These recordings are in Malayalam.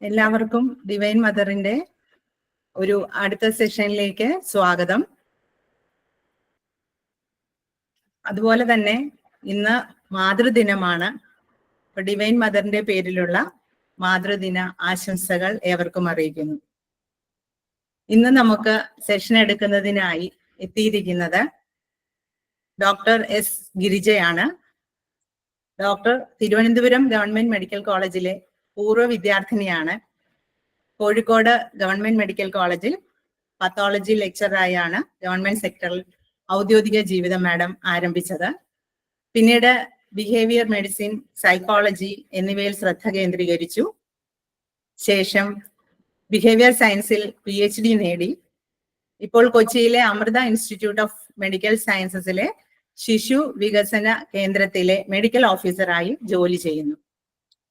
എല്ലാവർക്കും ഡിവൈൻ മദറിന്റെ ഒരു അടുത്ത സെഷനിലേക്ക് സ്വാഗതം. അതുപോലെ തന്നെ ഇന്ന് മാതൃദിനമാണ്. ഡിവൈൻ മദറിന്റെ പേരിലുള്ള മാതൃദിന ആശംസകൾ ഏവർക്കും അറിയിക്കുന്നു. ഇന്ന് നമുക്ക് സെഷൻ എടുക്കുന്നതിനായി എത്തിയിരിക്കുന്നത് ഡോക്ടർ എസ് ഗിരിജയാണ്. ഡോക്ടർ തിരുവനന്തപുരം ഗവൺമെന്റ് മെഡിക്കൽ കോളേജിലെ പൂർവ്വ വിദ്യാർത്ഥിനിയാണ്. കോഴിക്കോട് ഗവൺമെന്റ് മെഡിക്കൽ കോളേജിൽ പത്തോളജി ലെക്ചറായാണ് ഗവൺമെന്റ് സെക്ടറിൽ ഔദ്യോഗിക ജീവിതം മാഡം ആരംഭിച്ചത്. പിന്നീട് ബിഹേവിയർ മെഡിസിൻ, സൈക്കോളജി എന്നിവയിൽ ശ്രദ്ധ കേന്ദ്രീകരിച്ചു. ശേഷം ബിഹേവിയർ സയൻസിൽ PhD നേടി. ഇപ്പോൾ കൊച്ചിയിലെ അമൃത ഇൻസ്റ്റിറ്റ്യൂട്ട് ഓഫ് മെഡിക്കൽ സയൻസസിലെ ശിശു വികസന കേന്ദ്രത്തിലെ മെഡിക്കൽ ഓഫീസറായി ജോലി ചെയ്യുന്നു.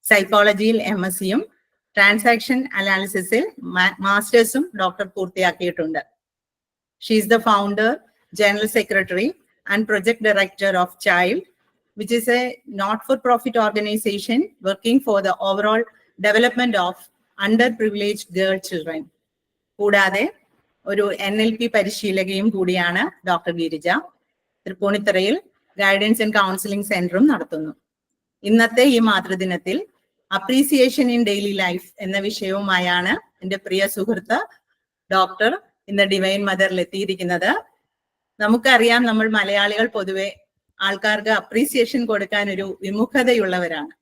സൈക്കോളജിയിൽ MSc-യും ട്രാൻസാക്ഷൻ അനാലിസിസിൽ മാസ്റ്റേഴ്സും ഡോക്ടർ പൂർത്തിയാക്കിയിട്ടുണ്ട്. She is the founder, general secretary and project director of child, which is a not-for-profit organization working for the overall development of underprivileged girl children. കൂടാതെ ഒരു NLP പരിശീലകയും കൂടിയാണ് ഡോക്ടർ ഗിരിജ. തൃപ്പൂണിത്തുറയിൽ ഗൈഡൻസ് ആൻഡ് കൗൺസിലിംഗ് സെന്ററും നടത്തുന്നു. ഇന്നത്തെ ഈ മാതൃദിനത്തിൽ അപ്രീസിയേഷൻ ഇൻ ഡെയിലി ലൈഫ് എന്ന വിഷയവുമായാണ് എൻ്റെ പ്രിയ സുഹൃത്ത് ഡോക്ടർ ഇന്ന് ഡിവൈൻ മദറിൽ എത്തിയിരിക്കുന്നത്. നമുക്കറിയാം, നമ്മൾ മലയാളികൾ പൊതുവെ ആൾക്കാർക്ക് അപ്രീസിയേഷൻ കൊടുക്കാൻ ഒരു വിമുഖതയുള്ളവരാണ്.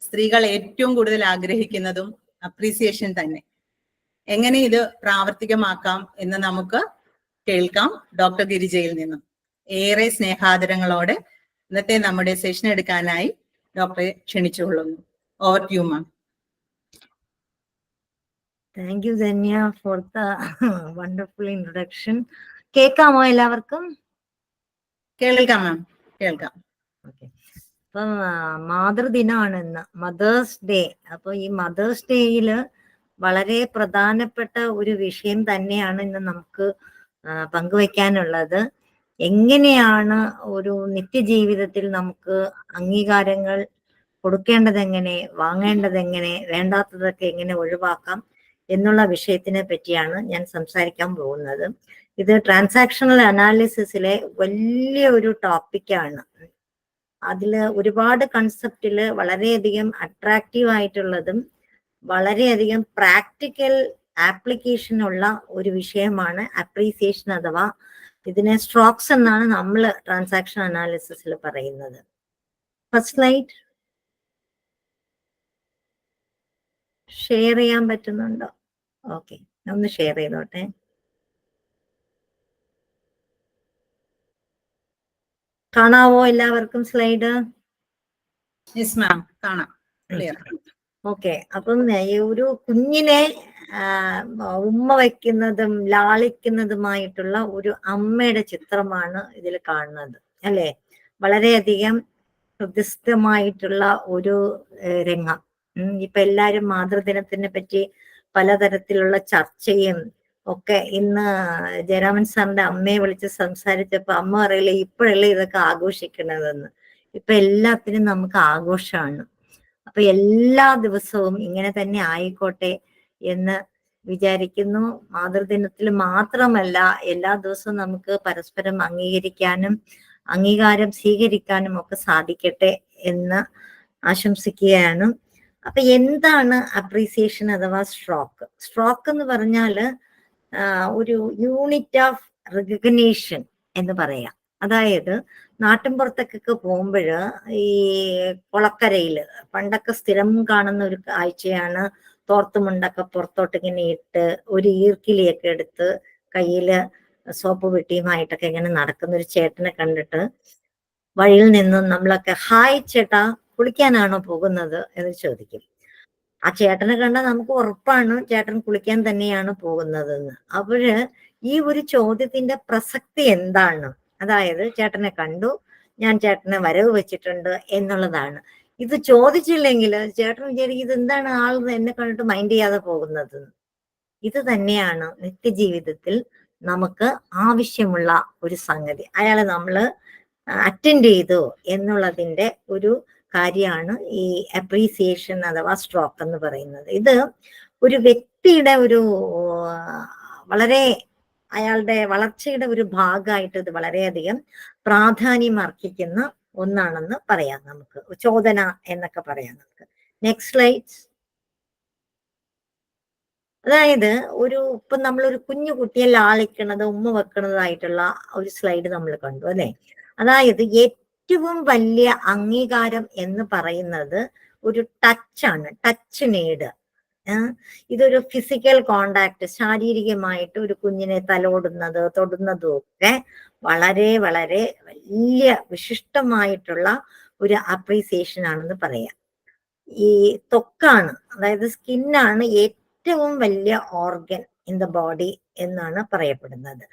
സ്ത്രീകൾ ഏറ്റവും കൂടുതൽ ആഗ്രഹിക്കുന്നതും അപ്രീസിയേഷൻ തന്നെ. എങ്ങനെ ഇത് പ്രാവർത്തികമാക്കാം എന്ന് നമുക്ക് കേൾക്കാം ഡോക്ടർ ഗിരിജയിൽ നിന്നും. ഏറെ സ്നേഹാദരങ്ങളോടെ ഇന്നത്തെ നമ്മുടെ സെഷൻ എടുക്കാനായി ഡോക്ടറെ ക്ഷണിച്ചുകൊള്ളുന്നു. Over to you ma'am. Thank you Dhanya for the wonderful introduction. കേൾക്കാമോ എല്ലാവർക്കും? കേൾക്കാം മാം, കേൾക്കാം. ഓക്കെ, അപ്പം മാതൃദിനമാണ് ഇന്ന്, മദേഴ്സ് ഡേ. അപ്പൊ ഈ മദേഴ്സ് ഡേയില് വളരെ പ്രധാനപ്പെട്ട ഒരു വിഷയം തന്നെയാണ് ഇന്ന് നമുക്ക് പങ്കുവെക്കാനുള്ളത്. എങ്ങനെയാണ് ഒരു നിത്യജീവിതത്തിൽ നമുക്ക് അംഗീകാരങ്ങൾ കൊടുക്കേണ്ടത്, എങ്ങനെ വാങ്ങേണ്ടത്, എങ്ങനെ വേണ്ടാത്തതൊക്കെ എങ്ങനെ ഒഴിവാക്കാം എന്നുള്ള വിഷയത്തിനെ പറ്റിയാണ് ഞാൻ സംസാരിക്കാൻ പോകുന്നത്. ഇത് ട്രാൻസാക്ഷണൽ അനാലിസിസിലെ വലിയ ഒരു ടോപ്പിക്കാണ്. അതില് ഒരുപാട് കൺസെപ്റ്റില് വളരെയധികം അട്രാക്റ്റീവ് ആയിട്ടുള്ളതും വളരെയധികം പ്രാക്ടിക്കൽ ആപ്ലിക്കേഷൻ ഉള്ള ഒരു വിഷയമാണ് അപ്രീസിയേഷൻ, അഥവാ ഇതിനെ സ്ട്രോക്സ് എന്നാണ് നമ്മൾ ട്രാൻസാക്ഷൻ അനാലിസിസിൽ പറയുന്നത്. ഫസ്റ്റ് സ്ലൈഡ് ഷെയർ ചെയ്യാൻ പറ്റുന്നുണ്ടോ? ഓക്കെ, ഒന്ന് ഷെയർ ചെയ്തോട്ടെ. കാണാവോ എല്ലാവർക്കും സ്ലൈഡ്? യെസ് മാം, കാണാം, ക്ലിയർ. ഓക്കെ, അപ്പം ഒരു കുഞ്ഞിനെ ഉമ്മ വയ്ക്കുന്നതും ലാളിക്കുന്നതുമായിട്ടുള്ള ഒരു അമ്മയുടെ ചിത്രമാണ് ഇതിൽ കാണുന്നത്, അല്ലെ? വളരെയധികം ഹൃദിസ്ഥമായിട്ടുള്ള ഒരു രംഗം. ഇപ്പൊ എല്ലാരും മാതൃദിനത്തിനെ പറ്റി പലതരത്തിലുള്ള ചർച്ചയും ഒക്കെ. ഇന്ന് ജയരാമൻ സാറിന്റെ അമ്മയെ വിളിച്ച് സംസാരിച്ചപ്പോ അമ്മ പറയില്ലേ, ഇപ്പോഴല്ലേ ഇതൊക്കെ ആഘോഷിക്കണതെന്ന്. ഇപ്പൊ എല്ലാത്തിനും നമുക്ക് ആഘോഷമാണ്. അപ്പൊ എല്ലാ ദിവസവും ഇങ്ങനെ തന്നെ ആയിക്കോട്ടെ എന്ന് വിചാരിക്കുന്നു. മാതൃദിനത്തിൽ മാത്രമല്ല, എല്ലാ ദിവസവും നമുക്ക് പരസ്പരം അംഗീകരിക്കാനും അംഗീകാരം സ്വീകരിക്കാനും ഒക്കെ സാധിക്കട്ടെ എന്ന് ആശംസിക്കുകയാണ്. അപ്പൊ എന്താണ് അപ്രീസിയേഷൻ അഥവാ സ്ട്രോക്ക്? സ്ട്രോക്ക് എന്ന് പറഞ്ഞാല് ഒരു യൂണിറ്റ് ഓഫ് റെക്കഗ്നീഷൻ എന്ന് പറയാം. അതായത് നാട്ടിൻപുറത്തൊക്കെ പോകുമ്പോഴ് ഈ കുളക്കരയില് പണ്ടൊക്കെ സ്ഥിരം കാണുന്ന ഒരു കാഴ്ചയാണ്, തോർത്തുമുണ്ടൊക്കെ പുറത്തോട്ട് ഇങ്ങനെ ഇട്ട് ഒരു ഈർക്കിലിയൊക്കെ എടുത്ത് കയ്യില് സോപ്പ് പെട്ടിയുമായിട്ടൊക്കെ ഇങ്ങനെ നടക്കുന്ന ഒരു ചേട്ടനെ കണ്ടിട്ട് വഴിയിൽ നിന്നും നമ്മളൊക്കെ ഹായ് ചേട്ടാ, കുളിക്കാനാണോ പോകുന്നത് എന്ന് ചോദിക്കും. ആ ചേട്ടനെ കണ്ടാൽ നമുക്ക് ഉറപ്പാണ് ചേട്ടൻ കുളിക്കാൻ തന്നെയാണ് പോകുന്നതെന്ന്. അപ്പോഴ് ഈ ഒരു ചോദ്യത്തിന്റെ പ്രസക്തി എന്താണ്? അതായത് ചേട്ടനെ കണ്ടു, ഞാൻ ചേട്ടനെ വരവ് വെച്ചിട്ടുണ്ട് എന്നുള്ളതാണ്. ഇത് ചോദിച്ചില്ലെങ്കിൽ ചേട്ടൻ വിചാരിക്കും ഇത് എന്താണ് ആൾ എന്നെ കണ്ടിട്ട് മൈൻഡ് ചെയ്യാതെ പോകുന്നത്. ഇത് തന്നെയാണ് നിത്യജീവിതത്തിൽ നമുക്ക് ആവശ്യമുള്ള ഒരു സംഗതി. അയാളെ നമ്മൾ അറ്റൻഡ് ചെയ്തു എന്നുള്ളതിന്റെ ഒരു കാര്യമാണ് ഈ അപ്രീസിയേഷൻ അഥവാ സ്ട്രോക്ക് എന്ന് പറയുന്നത്. ഇത് ഒരു വ്യക്തിയുടെ ഒരു വളരെ അയാളുടെ വളർച്ചയുടെ ഒരു ഭാഗമായിട്ട് ഇത് വളരെയധികം പ്രാധാന്യം അർഹിക്കുന്ന ഒന്നാണെന്ന് പറയാം. നമുക്ക് ചോദന എന്നൊക്കെ പറയാം നമുക്ക്. Next slide. അതായത് ഇപ്പൊ നമ്മളൊരു കുഞ്ഞു കുട്ടിയെ ലാളിക്കണത്, ഉമ്മ വെക്കണതായിട്ടുള്ള ഒരു സ്ലൈഡ് നമ്മൾ കണ്ടു അല്ലെ. അതായത് ഏറ്റവും വലിയ അംഗീകാരം എന്ന് പറയുന്നത് ഒരു ടച്ചാണ്, ടച്ച് നീഡ്. ഇതൊരു ഫിസിക്കൽ കോണ്ടാക്ട്, ശാരീരികമായിട്ട് ഒരു കുഞ്ഞിനെ തലോടുന്നത്, തൊടുന്നതും ഒക്കെ വളരെ വളരെ വലിയ വിശിഷ്ടമായിട്ടുള്ള ഒരു അപ്രീസിയേഷൻ ആണെന്ന് പറയാം. ഈ ത്വക്കാണ്, അതായത് സ്കിന്നാണ് ഏറ്റവും വലിയ ഓർഗൻ ഇൻ ദ ബോഡി എന്നാണ് പറയപ്പെടുന്നത്.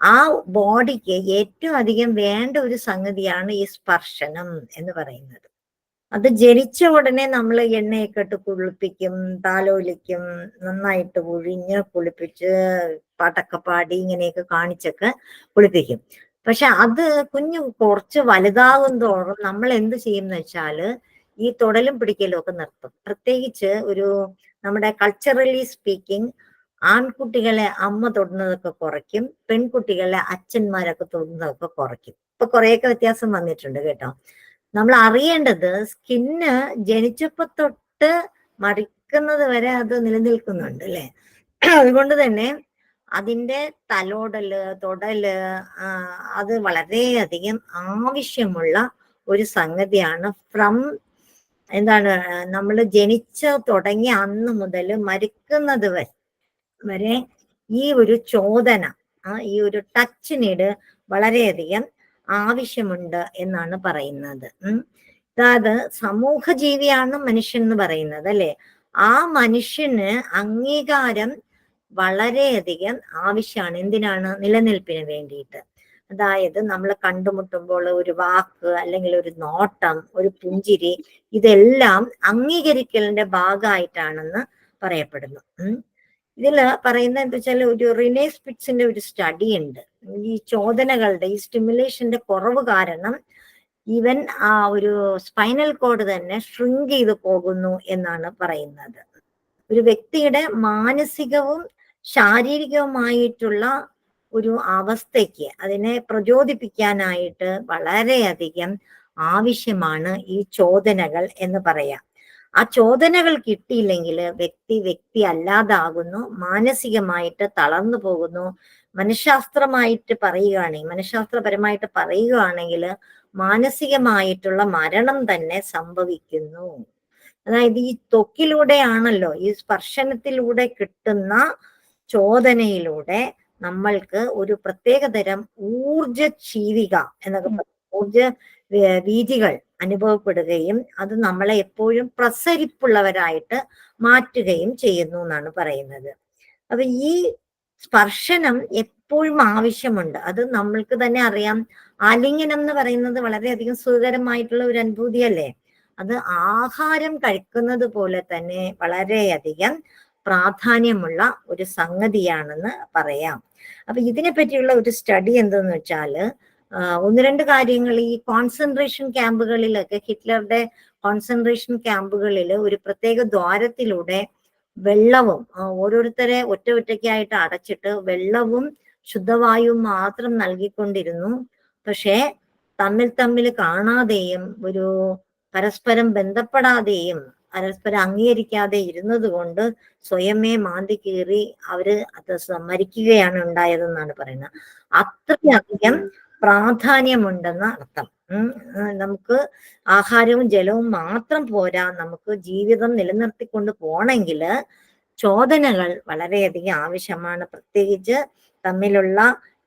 ആ ബോഡിക്ക് ഏറ്റവും അധികം വേണ്ട ഒരു സംഗതിയാണ് ഈ സ്പർശനം എന്ന് പറയുന്നത്. അത് ജനിച്ച ഉടനെ നമ്മൾ എണ്ണയൊക്കെ ഇട്ട് കുളിപ്പിക്കും, താലോലിക്കും, നന്നായിട്ട് ഒഴിഞ്ഞ് കുളിപ്പിച്ച് പാട്ടൊക്കെ പാടി ഇങ്ങനെയൊക്കെ കാണിച്ചൊക്കെ കുളിപ്പിക്കും. പക്ഷെ അത് കുഞ്ഞു കുറച്ച് വലുതാകും തോറും നമ്മൾ എന്ത് ചെയ്യും എന്ന് വെച്ചാല് ഈ തൊടലും പിടിക്കലും ഒക്കെ നിർത്തും. പ്രത്യേകിച്ച് നമ്മുടെ കൾച്ചറലി സ്പീക്കിംഗ്, ആൺകുട്ടികളെ അമ്മ തൊടുന്നതൊക്കെ കുറയ്ക്കും, പെൺകുട്ടികളെ അച്ഛന്മാരൊക്കെ തൊടുന്നതൊക്കെ കുറയ്ക്കും. ഇപ്പൊ കുറെയൊക്കെ വ്യത്യാസം വന്നിട്ടുണ്ട് കേട്ടോ. നമ്മൾ അറിയേണ്ടത് സ്കിന്ന് ജനിച്ചപ്പോ തൊട്ട് മരിക്കുന്നത് വരെ അത് നിലനിൽക്കുന്നുണ്ട് അല്ലെ. അതുകൊണ്ട് തന്നെ അതിന്റെ തലോടല്, തൊടല് അത് വളരെയധികം ആവശ്യമുള്ള ഒരു സംഗതിയാണ്. നമ്മൾ ജനിച്ച് തുടങ്ങിയ അന്ന് മുതൽ മരിക്കുന്നത് വരെ ഈ ഒരു ചോദന, ഈ ഒരു ടച്ച് നീഡ് വളരെയധികം ആവശ്യമുണ്ട് എന്നാണ് പറയുന്നത്. അതായത് സമൂഹ ജീവിയാണ് മനുഷ്യൻ എന്ന് പറയുന്നത് അല്ലെ. ആ മനുഷ്യന് അംഗീകാരം വളരെയധികം ആവശ്യമാണ്. എന്തിനാണ്? നിലനിൽപ്പിന് വേണ്ടിയിട്ട്. അതായത് നമ്മൾ കണ്ടുമുട്ടുമ്പോൾ ഒരു വാക്ക് അല്ലെങ്കിൽ ഒരു നോട്ടം, ഒരു പുഞ്ചിരി, ഇതെല്ലാം അംഗീകരിക്കലിന്റെ ഭാഗമായിട്ടാണെന്ന് പറയപ്പെടുന്നു. ഇതില് പറയുന്നത് എന്താ വെച്ചാൽ, ഒരു റിനെ സ്പിറ്റ്സിന്റെ ഒരു സ്റ്റഡി ഉണ്ട്. ഈ ചോദനകളുടെ, ഈ സ്റ്റിമുലേഷന്റെ കുറവ് കാരണം ഈവൻ ആ ഒരു സ്പൈനൽ കോഡ് തന്നെ ഷ്രിങ്ക് ചെയ്ത് പോകുന്നു എന്നാണ് പറയുന്നത്. ഒരു വ്യക്തിയുടെ മാനസികവും ശാരീരികവുമായിട്ടുള്ള ഒരു അവസ്ഥയ്ക്ക് അതിനെ പ്രചോദിപ്പിക്കാനായിട്ട് വളരെയധികം ആവശ്യമാണ് ഈ ചോദനകൾ എന്ന് പറയാം. ആ ചോദനകൾ കിട്ടിയില്ലെങ്കിൽ വ്യക്തി അല്ലാതാകുന്നു, മാനസികമായിട്ട് തളർന്നു പോകുന്നു. മനഃശാസ്ത്രപരമായിട്ട് പറയുകയാണെങ്കിൽ മാനസികമായിട്ടുള്ള മരണം തന്നെ സംഭവിക്കുന്നു. അതായത് ഈ ത്വക്കിലൂടെയാണല്ലോ, ഈ സ്പർശനത്തിലൂടെ കിട്ടുന്ന ചോദനയിലൂടെ നമ്മൾക്ക് ഒരു പ്രത്യേകതരം ഊർജജീവിക എന്നൊക്കെ ഊർജ വീതികൾ അനുഭവപ്പെടുകയും അത് നമ്മളെ എപ്പോഴും പ്രസരിപ്പുള്ളവരായിട്ട് മാറ്റുകയും ചെയ്യുന്നു എന്നാണ് പറയുന്നത്. അപ്പൊ ഈ സ്പർശനം എപ്പോഴും ആവശ്യമുണ്ട്. അത് നമ്മൾക്ക് തന്നെ അറിയാം. ആലിംഗനം എന്ന് പറയുന്നത് വളരെയധികം സുഖകരമായിട്ടുള്ള ഒരു അനുഭൂതിയല്ലേ. അത് ആഹാരം കഴിക്കുന്നത് പോലെ തന്നെ വളരെയധികം പ്രാധാന്യമുള്ള ഒരു സംഗതിയാണെന്ന് പറയാം. അപ്പൊ ഇതിനെ പറ്റിയുള്ള ഒരു സ്റ്റഡി എന്തെന്ന് വെച്ചാല്, ഒന്ന് രണ്ട് കാര്യങ്ങൾ. ഈ കോൺസെൻട്രേഷൻ ക്യാമ്പുകളിലൊക്കെ, ഹിറ്റ്ലറുടെ കോൺസെൻട്രേഷൻ ക്യാമ്പുകളിൽ ഒരു പ്രത്യേക ദ്വാരത്തിലൂടെ വെള്ളവും ഓരോരുത്തരെ ഒറ്റയ്ക്കായിട്ട് അടച്ചിട്ട് വെള്ളവും ശുദ്ധവായുവും മാത്രം നൽകിക്കൊണ്ടിരുന്നു. പക്ഷേ തമ്മിൽ കാണാതെയും പരസ്പരം ബന്ധപ്പെടാതെയും പരസ്പരം അംഗീകരിക്കാതെ ഇരുന്നത് കൊണ്ട് സ്വയമേ മാന്തി കീറി അത് മരിക്കുകയാണ് ഉണ്ടായതെന്നാണ് പറയുന്നത്. അത്രയധികം പ്രാധാന്യമുണ്ടെന്ന അർത്ഥം. നമുക്ക് ആഹാരവും ജലവും മാത്രം പോരാ, നമുക്ക് ജീവിതം നിലനിർത്തിക്കൊണ്ട് പോണെങ്കിൽ ചോദനകൾ വളരെയധികം ആവശ്യമാണ്. പ്രത്യേകിച്ച് തമ്മിലുള്ള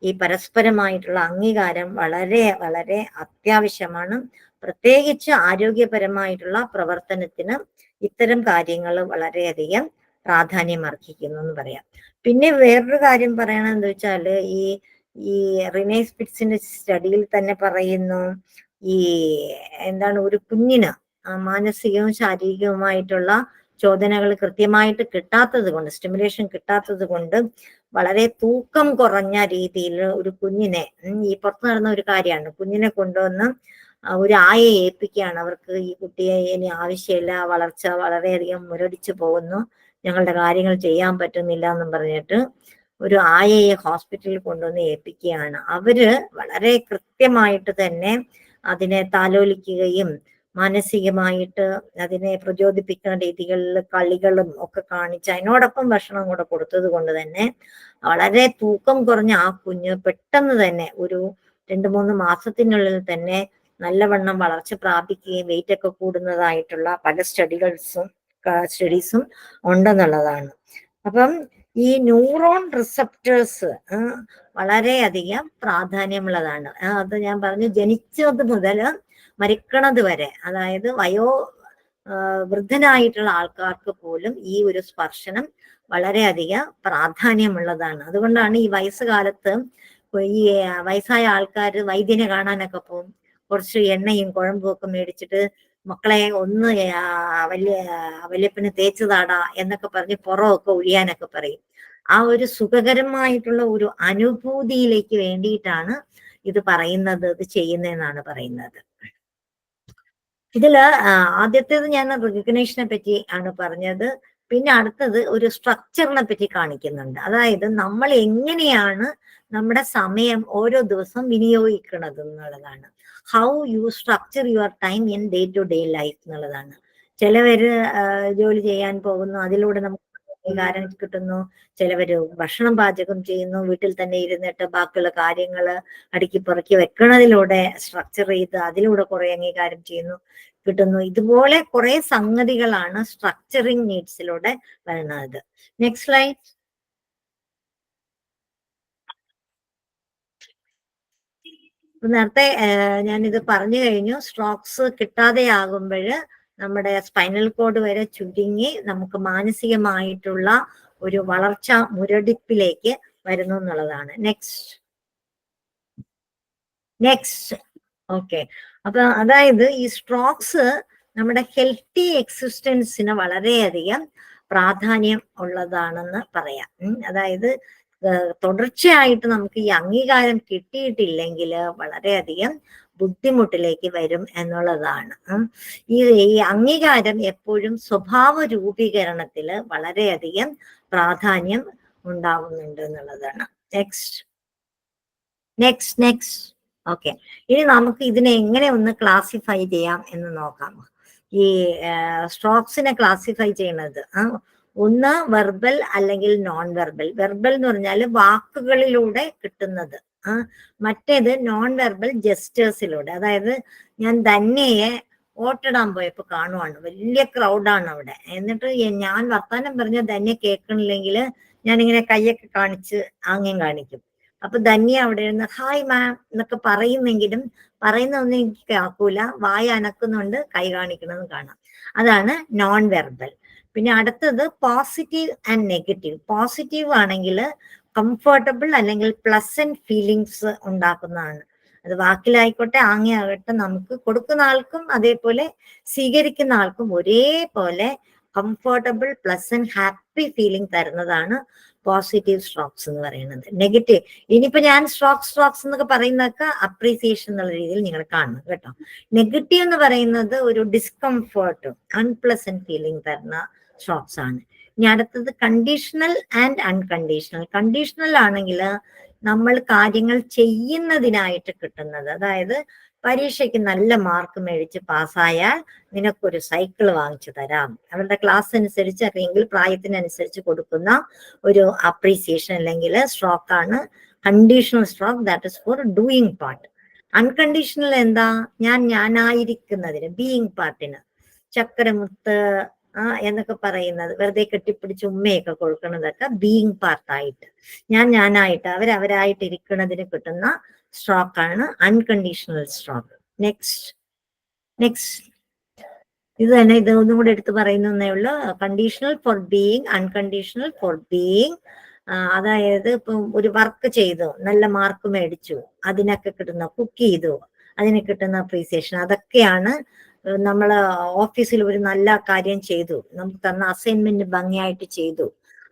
ഈ പരസ്പരമായിട്ടുള്ള അംഗീകാരം വളരെ വളരെ അത്യാവശ്യമാണ്. പ്രത്യേകിച്ച് ആരോഗ്യപരമായിട്ടുള്ള പ്രവർത്തനത്തിന് ഇത്തരം കാര്യങ്ങൾ വളരെയധികം പ്രാധാന്യം അർഹിക്കുന്നു എന്ന് പറയാം. പിന്നെ വേറൊരു കാര്യം പറയണെന്ന് വെച്ചാല്, ഈ റിനെ സ്പിറ്റ്സിന്റെ സ്റ്റഡിയിൽ തന്നെ പറയുന്നു, ഒരു കുഞ്ഞിന് മാനസികവും ശാരീരികവുമായിട്ടുള്ള ചോദനകൾ കൃത്യമായിട്ട് കിട്ടാത്തത് കൊണ്ട്, സ്റ്റിമുലേഷൻ കിട്ടാത്തത് കൊണ്ട് വളരെ തൂക്കം കുറഞ്ഞ രീതിയിൽ ഒരു കുഞ്ഞിനെ, ഈ പുറത്തു നടന്ന ഒരു കാര്യമാണ്, കുഞ്ഞിനെ കൊണ്ടുവന്ന് ഒരു ആയയെ ഏൽപ്പിക്കുകയാണ്. അവർക്ക് ഈ കുട്ടിയെ ഇനി ആവശ്യമില്ല, വളർച്ച വളരെയധികം മുരടിച്ചു പോകുന്നു, ഞങ്ങളുടെ കാര്യങ്ങൾ ചെയ്യാൻ പറ്റുന്നില്ല എന്നും പറഞ്ഞിട്ട് ഒരു ആയയെ ഹോസ്പിറ്റലിൽ കൊണ്ടുവന്ന് ഏൽപ്പിക്കുകയാണ്. അവര് വളരെ കൃത്യമായിട്ട് തന്നെ അതിനെ താലോലിക്കുകയും മാനസികമായിട്ട് അതിനെ പ്രചോദിപ്പിക്കുന്ന രീതികളിൽ കളികളും ഒക്കെ കാണിച്ച് അതിനോടൊപ്പം ഭക്ഷണം കൂടെ കൊടുത്തത് കൊണ്ട് തന്നെ വളരെ തൂക്കം കുറഞ്ഞ ആ കുഞ്ഞ് പെട്ടെന്ന് തന്നെ ഒരു 2-3 മാസത്തിനുള്ളിൽ തന്നെ നല്ലവണ്ണം വളർച്ച പ്രാപിക്കുകയും വെയിറ്റ് ഒക്കെ കൂടുന്നതായിട്ടുള്ള പല സ്റ്റഡീസും ഉണ്ടെന്നുള്ളതാണ്. അപ്പം ഈ ന്യൂറോൺ റിസപ്റ്റേഴ്സ് വളരെയധികം പ്രാധാന്യമുള്ളതാണ്. അത് ഞാൻ പറഞ്ഞു, ജനിച്ചത് മുതൽ മരിക്കണത് വരെ, അതായത് വൃദ്ധനായിട്ടുള്ള ആൾക്കാർക്ക് പോലും ഈ ഒരു സ്പർശനം വളരെയധികം പ്രാധാന്യമുള്ളതാണ്. അതുകൊണ്ടാണ് ഈ വയസ്സുകാലത്ത് ഈ വയസ്സായ ആൾക്കാർ വൈദ്യനെ കാണാനൊക്കെ പോകും. കുറച്ച് എണ്ണയും കുഴമ്പും ഒക്കെ മേടിച്ചിട്ട് മക്കളെ ഒന്ന് വല്യപ്പന് തേച്ചതാടാ എന്നൊക്കെ പറഞ്ഞ് പുറമൊക്കെ ഒഴിയാനൊക്കെ പറയും. ആ ഒരു സുഖകരമായിട്ടുള്ള ഒരു അനുഭൂതിയിലേക്ക് വേണ്ടിയിട്ടാണ് ഇത് പറയുന്നത്, ഇത് ചെയ്യുന്നതെന്നാണ് പറയുന്നത്. ഇതില് ആദ്യത്തേത് ഞാൻ റെക്കഗ്നേഷനെ പറ്റി ആണ് പറഞ്ഞത്. പിന്നെ അടുത്തത് ഒരു സ്ട്രക്ചറിനെ പറ്റി കാണിക്കുന്നുണ്ട്. അതായത് നമ്മൾ എങ്ങനെയാണ് നമ്മുടെ സമയം ഓരോ ദിവസം വിനിയോഗിക്കുന്നത് എന്നുള്ളതാണ്. How you structure your time in day to day life എന്നുള്ളതാണ്. ചിലവര് ജോലി ചെയ്യാൻ പോകുന്നു, അതിലൂടെ നമുക്ക് അംഗീകാരം കിട്ടുന്നു. ചിലവര് ഭക്ഷണം പാചകം ചെയ്യുന്നു, വീട്ടിൽ തന്നെ ഇരുന്നിട്ട് ബാക്കിയുള്ള കാര്യങ്ങള് അടുക്കി പുറക്കി വെക്കണതിലൂടെ സ്ട്രക്ചർ ചെയ്ത് അതിലൂടെ കുറെ അംഗീകാരം കിട്ടുന്നു. ഇതുപോലെ കുറെ സംഗതികളാണ് സ്ട്രക്ചറിങ് നീഡ്സിലൂടെ വരുന്നത്. Next slide. നേരത്തെ ഞാനിത് പറഞ്ഞു കഴിഞ്ഞു. സ്ട്രോക്സ് കിട്ടാതെയാകുമ്പോൾ നമ്മുടെ സ്പൈനൽ കോഡ് വരെ ചുരുങ്ങി നമുക്ക് മാനസികമായിട്ടുള്ള ഒരു വളർച്ച മുരടിപ്പിലേക്ക് വരുന്നു എന്നുള്ളതാണ്. Next okay. അപ്പൊ അതായത് ഈ സ്ട്രോക്സ് നമ്മുടെ ഹെൽത്തി എക്സിസ്റ്റൻസിന് വളരെയധികം പ്രാധാന്യം ഉള്ളതാണെന്ന് പറയാം. അതായത് തുടർച്ചയായിട്ട് നമുക്ക് ഈ അംഗീകാരം കിട്ടിയിട്ടില്ലെങ്കിൽ വളരെയധികം ബുദ്ധിമുട്ടിലേക്ക് വരും എന്നുള്ളതാണ്. ഈ അംഗീകാരം എപ്പോഴും സ്വഭാവ രൂപീകരണത്തില് വളരെയധികം പ്രാധാന്യം ഉണ്ടാവുന്നുണ്ട് എന്നുള്ളതാണ്. Next okay. ഇനി നമുക്ക് ഇതിനെ എങ്ങനെ ഒന്ന് ക്ലാസിഫൈ ചെയ്യാം എന്ന് നോക്കാം. ഈ സ്ട്രോക്സിനെ ക്ലാസിഫൈ ചെയ്യുന്നത് ഒന്ന് വെർബൽ അല്ലെങ്കിൽ നോൺ വെർബൽ. വെർബൽ എന്ന് പറഞ്ഞാൽ വാക്കുകളിലൂടെ കിട്ടുന്നത്. മറ്റേത് നോൺ വെർബൽ ജെസ്റ്റേഴ്സിലൂടെ. അതായത് ഞാൻ ധന്യയെ വോട്ടിടാൻ പോയപ്പോ കാണുവാണ്, വലിയ ക്രൗഡാണ് അവിടെ. എന്നിട്ട് ഞാൻ വർത്താനം പറഞ്ഞ ധന്യ കേൾക്കണില്ലെങ്കിൽ ഞാനിങ്ങനെ കൈയൊക്കെ കാണിച്ച് ആംഗ്യം കാണിക്കും. അപ്പൊ ധന്യ അവിടെ ഇരുന്ന് ഹായ് മാം എന്നൊക്കെ പറയുന്നെങ്കിലും പറയുന്നൊന്നും എനിക്ക് കേൾക്കൂല, വായ അനക്കുന്നുണ്ട്, കൈ കാണിക്കണമെന്ന് കാണാം. അതാണ് നോൺ വെർബൽ. പിന്നെ അടുത്തത് പോസിറ്റീവ് ആൻഡ് നെഗറ്റീവ്. പോസിറ്റീവ് ആണെങ്കിൽ കംഫർട്ടബിൾ അല്ലെങ്കിൽ പ്ലസന്റ് ഫീലിങ്സ് ഉണ്ടാക്കുന്നതാണ്. അത് വാക്കിലായിക്കോട്ടെ ആംഗ്യമാകട്ടെ, നമുക്ക് കൊടുക്കുന്ന ആൾക്കും അതേപോലെ സ്വീകരിക്കുന്ന ആൾക്കും ഒരേപോലെ കംഫർട്ടബിൾ പ്ലസന്റ് ഹാപ്പി ഫീലിംഗ് തരുന്നതാണ് പോസിറ്റീവ് സ്ട്രോക്സ് എന്ന് പറയുന്നത്. നെഗറ്റീവ് ഇനിയിപ്പോ ഞാൻ സ്ട്രോക്സ് എന്നൊക്കെ പറയുന്നതൊക്കെ അപ്രീസിയേഷൻ എന്നുള്ള രീതിയിൽ നിങ്ങൾ കാണണം കേട്ടോ. നെഗറ്റീവ് എന്ന് പറയുന്നത് ഒരു ഡിസ്കംഫേർട്ടും അൺപ്ലസന്റ് ഫീലിംഗ് തരുന്ന സ്ട്രോക്സ് ആണ്. ഇനി അടുത്തത് കണ്ടീഷണൽ ആൻഡ് അൺകണ്ടീഷണൽ. കണ്ടീഷണൽ ആണെങ്കിൽ നമ്മൾ കാര്യങ്ങൾ ചെയ്യുന്നതിനായിട്ട് കിട്ടുന്നത്. അതായത് പരീക്ഷയ്ക്ക് നല്ല മാർക്ക് മേടിച്ച് പാസ്സായാൽ നിനക്കൊരു സൈക്കിൾ വാങ്ങിച്ചു തരാം. അവരുടെ ക്ലാസ് അനുസരിച്ച് അല്ലെങ്കിൽ പ്രായത്തിനനുസരിച്ച് കൊടുക്കുന്ന ഒരു അപ്രീസിയേഷൻ അല്ലെങ്കിൽ സ്ട്രോക്കാണ് conditional stroke. That is for doing part. Unconditional എന്താ? ഞാനായിരിക്കുന്നതിന് ബീയിങ് പാർട്ടിന് ചക്കരമുത്ത് എന്നൊക്കെ പറയുന്നത്, വെറുതെ കെട്ടിപ്പിടിച്ച് ഉമ്മയൊക്കെ കൊടുക്കുന്നതൊക്കെ ബീയിങ് പാർട്ടായിട്ട് ഞാനായിട്ട് അവരായിട്ട് ഇരിക്കുന്നതിന് കിട്ടുന്ന സ്ട്രോക്കാണ് അൺകണ്ടീഷണൽ സ്ട്രോക്ക്. നെക്സ്റ്റ് ഇത് തന്നെ, ഇത് ഒന്നും കൂടെ എടുത്ത് പറയുന്നേ ഉള്ളൂ. Conditional for being, unconditional for being. അതായത് ഇപ്പം ഒരു വർക്ക് ചെയ്തു, നല്ല മാർക്ക് മേടിച്ചു, അതിനൊക്കെ കിട്ടുന്ന, കുക്ക് ചെയ്തു, അതിന് കിട്ടുന്ന അപ്രീസിയേഷൻ, അതൊക്കെയാണ്. നമ്മൾ ഓഫീസിൽ ഒരു നല്ല കാര്യം ചെയ്തു, നമുക്ക് തന്ന അസൈൻമെന്റ് ഭംഗിയായിട്ട് ചെയ്തു,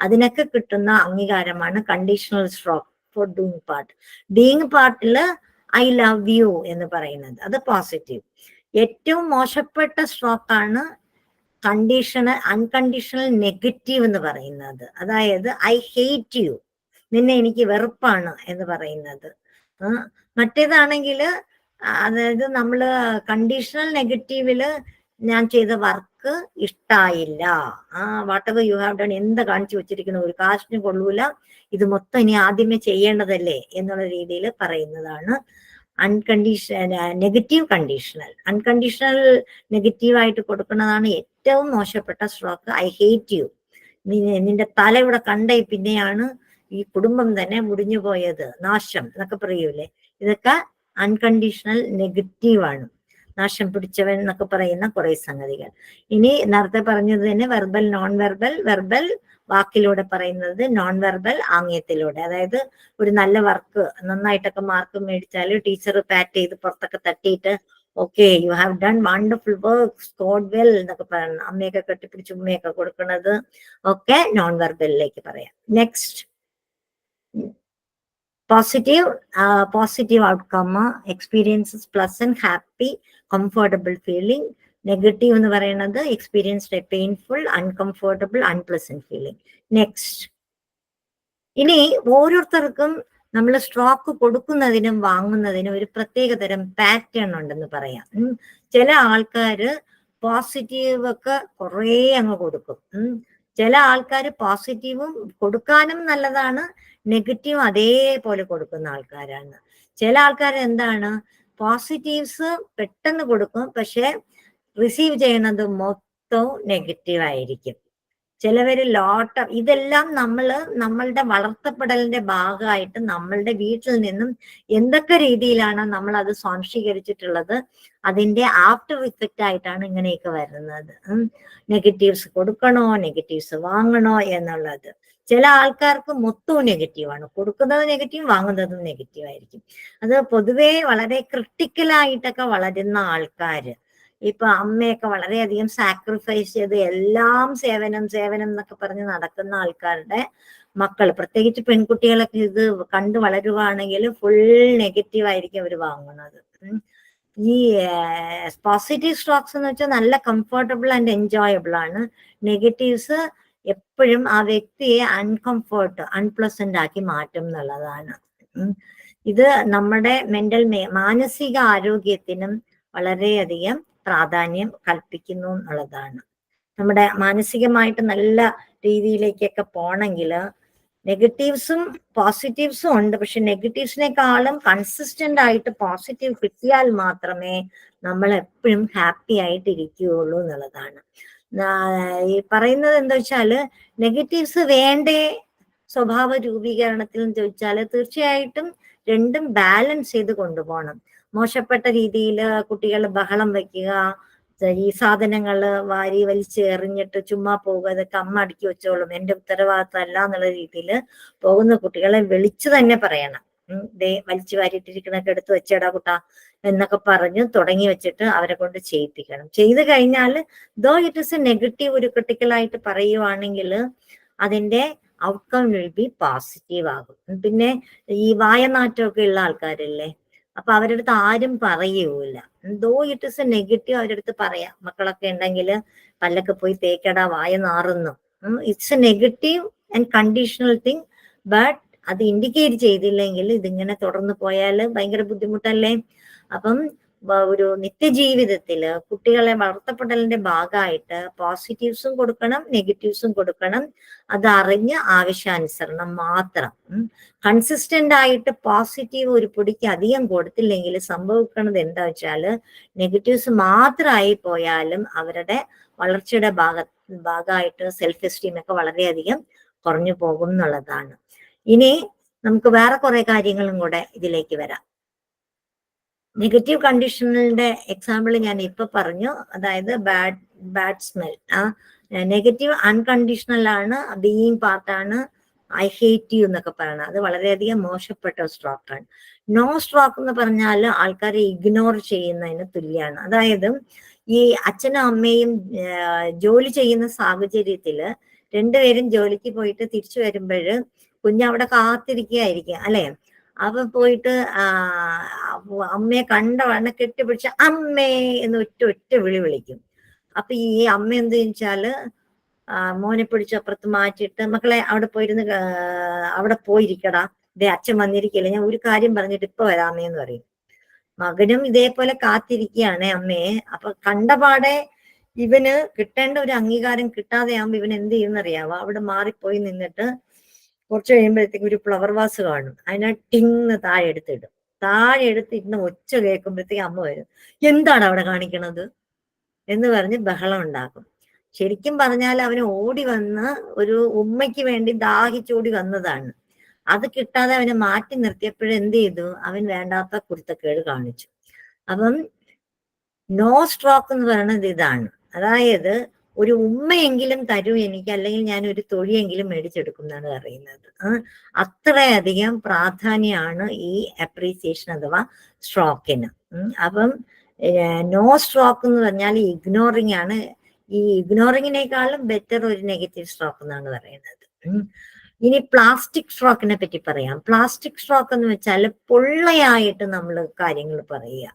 അതിനൊക്കെ കിട്ടുന്ന അംഗീകാരമാണ് conditional stroke for doing part. Doing പാർട്ടില് ഐ ലവ് യു എന്ന് പറയുന്നത്. അത് പോസിറ്റീവ്. ഏറ്റവും മോശപ്പെട്ട സ്ട്രോക്കാണ് അൺകണ്ടീഷണൽ നെഗറ്റീവ് എന്ന് പറയുന്നത്. അതായത് ഐ ഹേറ്റ് യു, നിന്നെ എനിക്ക് വെറുപ്പാണ് എന്ന് പറയുന്നത്. മറ്റേതാണെങ്കിൽ അതായത് നമ്മള് കണ്ടീഷണൽ നെഗറ്റീവില് ഞാൻ ചെയ്ത വർക്ക് ഇഷ്ടായില്ല, whatever you have done, എന്താ കാണിച്ചു വെച്ചിരിക്കുന്ന ഒരു കാശിന് കൊള്ളൂല, ഇത് മൊത്തം ഇനി ആദ്യമേ ചെയ്യേണ്ടതല്ലേ എന്നുള്ള രീതിയിൽ പറയുന്നതാണ് നെഗറ്റീവ് കണ്ടീഷണൽ. അൺകണ്ടീഷണൽ നെഗറ്റീവായിട്ട് കൊടുക്കുന്നതാണ് ഏറ്റവും മോശപ്പെട്ട സ്ട്രോക്ക്. ഐ ഹേറ്റ് യു, നിന്റെ തല ഇവിടെ കണ്ടേ പിന്നെയാണ് ഈ കുടുംബം തന്നെ മുടിഞ്ഞു പോയത്, നാശം എന്നൊക്കെ പറയൂലേ, ഇതൊക്കെ അൺകണ്ടീഷണൽ നെഗറ്റീവാണ്. നാശം പിടിച്ചവൻ എന്നൊക്കെ പറയുന്ന കുറെ സംഗതികൾ. ഇനി നേരത്തെ പറഞ്ഞത് തന്നെ വെർബൽ, നോൺ വെർബൽ. വെർബൽ വാക്കിലൂടെ പറയുന്നത്, നോൺ വെർബൽ ആംഗ്യത്തിലൂടെ. അതായത് ഒരു നല്ല വർക്ക് നന്നായിട്ടൊക്കെ മാർക്ക് മേടിച്ചാൽ ടീച്ചർ പാറ്റ് ചെയ്ത് പുറത്തൊക്കെ തട്ടിയിട്ട് okay you have done wonderful work, scored well എന്നൊക്കെ പറയണം. അമ്മയൊക്കെ കെട്ടിപ്പിടിച്ച് ഉമ്മയൊക്കെ കൊടുക്കുന്നത് ഒക്കെ നോൺ വെർബലിലേക്ക് പറയാം. Next positive outcome, experiences pleasant, happy, comfortable feeling. Negative എന്ന് പറയുന്നത് experienced A painful, uncomfortable, unpleasant feeling. Next, ഇനി ഓരോരുത്തർക്കും നമ്മൾ സ്ട്രോക്ക് കൊടുക്കുന്നതിനും വാങ്ങുന്നതിനും ഒരു പ്രത്യേക തരം പാറ്റേൺ ഉണ്ടെന്ന് പറയാം. ചില ആൾക്കാര് പോസിറ്റീവ് ഒക്കെ കുറേ അങ്ങ് കൊടുക്കും. ചില ആൾക്കാർ പോസിറ്റീവും കൊടുക്കാനും നല്ലതാണ്, നെഗറ്റീവും അതേപോലെ കൊടുക്കുന്ന ആൾക്കാരാണ്. ചില ആൾക്കാർ എന്താണ്, പോസിറ്റീവ്സ് പെട്ടെന്ന് കൊടുക്കും, പക്ഷെ റിസീവ് ചെയ്യുന്നത് മൊത്തവും നെഗറ്റീവ് ആയിരിക്കും. ചിലവര് ഇതെല്ലാം നമ്മളുടെ വളർത്തപ്പെടലിന്റെ ഭാഗമായിട്ട് നമ്മളുടെ വീട്ടിൽ നിന്നും എന്തൊക്കെ രീതിയിലാണ് നമ്മൾ അത് സ്വാംശീകരിച്ചിട്ടുള്ളത്, അതിന്റെ ആഫ്റ്റർ ഇഫക്റ്റ് ആയിട്ടാണ് ഇങ്ങനെയൊക്കെ വരുന്നത്. നെഗറ്റീവ്സ് കൊടുക്കണോ, നെഗറ്റീവ്സ് വാങ്ങണോ എന്നുള്ളത്. ചില ആൾക്കാർക്ക് മൊത്തവും നെഗറ്റീവാണ്, കൊടുക്കുന്നത് നെഗറ്റീവ്, വാങ്ങുന്നതും നെഗറ്റീവ് ആയിരിക്കും. അത് പൊതുവേ വളരെ ക്രിട്ടിക്കലായിട്ടൊക്കെ വളരുന്ന ആൾക്കാര്, ഇപ്പൊ അമ്മയൊക്കെ വളരെയധികം സാക്രിഫൈസ് ചെയ്ത് എല്ലാം സേവനം എന്നൊക്കെ പറഞ്ഞ് നടക്കുന്ന ആൾക്കാരുടെ മക്കൾ, പ്രത്യേകിച്ച് പെൺകുട്ടികളൊക്കെ ഇത് കണ്ടു വളരുവാണെങ്കിൽ ഫുൾ നെഗറ്റീവ് ആയിരിക്കും അവർ വാങ്ങുന്നത്. ഈ പോസിറ്റീവ് സ്ട്രോക്സ് എന്ന് വെച്ചാൽ നല്ല കംഫർട്ടബിൾ ആൻഡ് എൻജോയബിൾ ആണ്. നെഗറ്റീവ്സ് എപ്പോഴും ആ വ്യക്തിയെ അൺപ്ലസന്റ് ആക്കി മാറ്റും എന്നുള്ളതാണ്. ഇത് നമ്മുടെ മാനസിക ആരോഗ്യത്തിനും വളരെയധികം പ്രാധാന്യം കൽപ്പിക്കുന്നു എന്നുള്ളതാണ്. നമ്മുടെ മാനസികമായിട്ട് നല്ല രീതിയിലേക്കൊക്കെ പോണെങ്കിൽ നെഗറ്റീവ്സും പോസിറ്റീവ്സും ഉണ്ട്, പക്ഷെ നെഗറ്റീവ്സിനേക്കാളും കൺസിസ്റ്റന്റ് ആയിട്ട് പോസിറ്റീവ് കിട്ടിയാൽ മാത്രമേ നമ്മൾ എപ്പോഴും ഹാപ്പി ആയിട്ട് ഇരിക്കുകയുള്ളൂ എന്നുള്ളതാണ്. ഈ പറയുന്നത് എന്താ വെച്ചാല്, നെഗറ്റീവ്സ് വേണ്ടേ സ്വഭാവ രൂപീകരണത്തിൽ എന്ന് ചോദിച്ചാല് തീർച്ചയായിട്ടും രണ്ടും ബാലൻസ് ചെയ്ത് കൊണ്ടുപോകണം. മോശപ്പെട്ട രീതിയിൽ കുട്ടികൾ ബഹളം വെക്കുക, ഈ സാധനങ്ങള് വാരി വലിച്ച് എറിഞ്ഞിട്ട് ചുമ്മാ പോകുക, ഇതൊക്കെ അമ്മ അടുക്കി വെച്ചോളും, എന്റെ ഉത്തരവാദിത്തം അല്ല എന്നുള്ള രീതിയിൽ പോകുന്ന കുട്ടികളെ വിളിച്ചു തന്നെ പറയണം. വലിച്ചു വാരിയിട്ടിരിക്കണൊക്കെ എടുത്ത് വെച്ചേടാ കുട്ടാ എന്നൊക്കെ പറഞ്ഞ് തുടങ്ങി വെച്ചിട്ട് അവരെ കൊണ്ട് ചെയ്യിപ്പിക്കണം. ചെയ്ത് കഴിഞ്ഞാൽ though it is a negative ഒരു ക്രിട്ടിക്കലായിട്ട് പറയുവാണെങ്കിൽ അതിന്റെ ഔട്ട്കം വിൽ ബി പോസിറ്റീവ് ആകും. പിന്നെ ഈ വായനാറ്റമൊക്കെ ഉള്ള ആൾക്കാരല്ലേ, അപ്പൊ അവരുടെ അടുത്ത് ആരും പറയൂല. Though it is a negative അവരുടെ അടുത്ത് പറയാം. മക്കളൊക്കെ ഉണ്ടെങ്കിൽ പല്ലൊക്കെ പോയി തേക്കടാ വായ നാറുന്നു. It's a negative and conditional thing. But അത് ഇൻഡിക്കേറ്റ് ചെയ്തില്ലെങ്കിൽ ഇതിങ്ങനെ തുടർന്ന് പോയാൽ ഭയങ്കര ബുദ്ധിമുട്ടല്ലേ. അപ്പം ഒരു നിത്യജീവിതത്തില് കുട്ടികളെ വളർത്തപ്പെടലിന്റെ ഭാഗമായിട്ട് പോസിറ്റീവ്സും കൊടുക്കണം, നെഗറ്റീവ്സും കൊടുക്കണം. അത് അറിഞ്ഞ് ആവശ്യാനുസരണം മാത്രം. കൺസിസ്റ്റന്റ് ആയിട്ട് പോസിറ്റീവ് ഒരു പൊടിക്ക് അധികം കൊടുത്തില്ലെങ്കിൽ സംഭവിക്കുന്നത് എന്താ വെച്ചാല്, നെഗറ്റീവ്സ് മാത്രമായി പോയാലും അവരുടെ വളർച്ചയുടെ ഭാഗമായിട്ട് സെൽഫ് എസ്റ്റീം ഒക്കെ വളരെയധികം കുറഞ്ഞു പോകും എന്നുള്ളതാണ്. ഇനി നമുക്ക് വേറെ കുറെ കാര്യങ്ങളും കൂടെ ഇതിലേക്ക് വരാം. നെഗറ്റീവ് കണ്ടീഷണലിന്റെ എക്സാമ്പിൾ ഞാൻ ഇപ്പൊ പറഞ്ഞു, അതായത് ബാഡ് സ്മെൽ. നെഗറ്റീവ് അൺകണ്ടീഷണൽ ആണ്, ബീയിങ് പാർട്ടാണ് ഐ ഹേറ്റ് യു എന്നൊക്കെ പറയണം. അത് വളരെയധികം മോശപ്പെട്ട സ്ട്രോക്കാണ്. നോ സ്ട്രോക്ക് എന്ന് പറഞ്ഞാൽ ആൾക്കാരെ ഇഗ്നോർ ചെയ്യുന്നതിന് തുല്യമാണ്. അതായത് ഈ അച്ഛനും അമ്മയും ജോലി ചെയ്യുന്ന സാഹചര്യത്തില് രണ്ടുപേരും ജോലിക്ക് പോയിട്ട് തിരിച്ചു വരുമ്പോൾ കുഞ്ഞവിടെ കാത്തിരിക്കുകയായിരിക്കും അല്ലെ. അവൻ പോയിട്ട് അമ്മയെ കണ്ടവണ്ണം കെട്ടിപ്പിടിച്ച് അമ്മേ എന്ന് ഒറ്റ വിളി വിളിക്കും. അപ്പൊ ഈ അമ്മ എന്ത് വെച്ചാല് മോനെ പിടിച്ച് അപ്പുറത്ത് മാറ്റിയിട്ട് മക്കളെ അവിടെ പോയിരുന്ന് അവിടെ പോയിരിക്കടാ, ഇതേ അച്ഛൻ വന്നിരിക്കില്ല, ഞാൻ ഒരു കാര്യം പറഞ്ഞിട്ട് ഇപ്പൊ വരാമേന്ന് പറയും. മകനും ഇതേപോലെ കാത്തിരിക്കുകയാണ് അമ്മയെ. അപ്പൊ കണ്ടപാടെ ഇവന് കിട്ടേണ്ട ഒരു അംഗീകാരം കിട്ടാതെ ആകുമ്പോ ഇവൻ എന്ത് ചെയ്യുന്നറിയാവോ, അവിടെ മാറിപ്പോയി നിന്നിട്ട് കുറച്ച് കഴിയുമ്പോഴത്തേക്ക് ഒരു ഫ്ലവർ വാസ് കാണും, അതിനെ ടിങ് താഴെ എടുത്തിടും. താഴെ എടുത്തിരുന്ന് ഒച്ച കേൾക്കുമ്പോഴത്തേക്ക് അമ്മ വരും, എന്താണ് അവിടെ കാണിക്കണത് എന്ന് പറഞ്ഞ് ബഹളം ഉണ്ടാക്കും. ശരിക്കും പറഞ്ഞാൽ അവന് ഓടി വന്ന് ഒരു ഉമ്മയ്ക്ക് വേണ്ടി ദാഹിച്ചോടി വന്നതാണ്. അത് കിട്ടാതെ അവനെ മാറ്റി നിർത്തിയപ്പോഴെന്ത് ചെയ്തു, അവൻ വേണ്ടാത്ത കുരുത്തക്കേട് കാണിച്ചു. അപ്പം നോ സ്ട്രോക്ക് എന്ന് പറയുന്നത് ഇതാണ്. അതായത് ഒരു ഉമ്മയെങ്കിലും തരൂ എനിക്ക്, അല്ലെങ്കിൽ ഞാൻ ഒരു തൊഴിയെങ്കിലും മേടിച്ചെടുക്കും എന്നാണ് പറയുന്നത്. അത്രയധികം പ്രാധാന്യമാണ് ഈ അപ്രീസിയേഷൻ അഥവാ സ്ട്രോക്കിന്. അപ്പം നോ സ്ട്രോക്ക് എന്ന് പറഞ്ഞാൽ ഇഗ്നോറിങ് ആണ്. ഈ ഇഗ്നോറിങ്ങിനേക്കാളും ബെറ്റർ ഒരു നെഗറ്റീവ് സ്ട്രോക്ക് എന്നാണ് പറയുന്നത്. ഇനി പ്ലാസ്റ്റിക് സ്ട്രോക്കിനെ പറ്റി പറയാം. പ്ലാസ്റ്റിക് സ്ട്രോക്ക് എന്ന് വെച്ചാൽ പൊള്ളയായിട്ട് നമ്മൾ കാര്യങ്ങൾ പറയുക.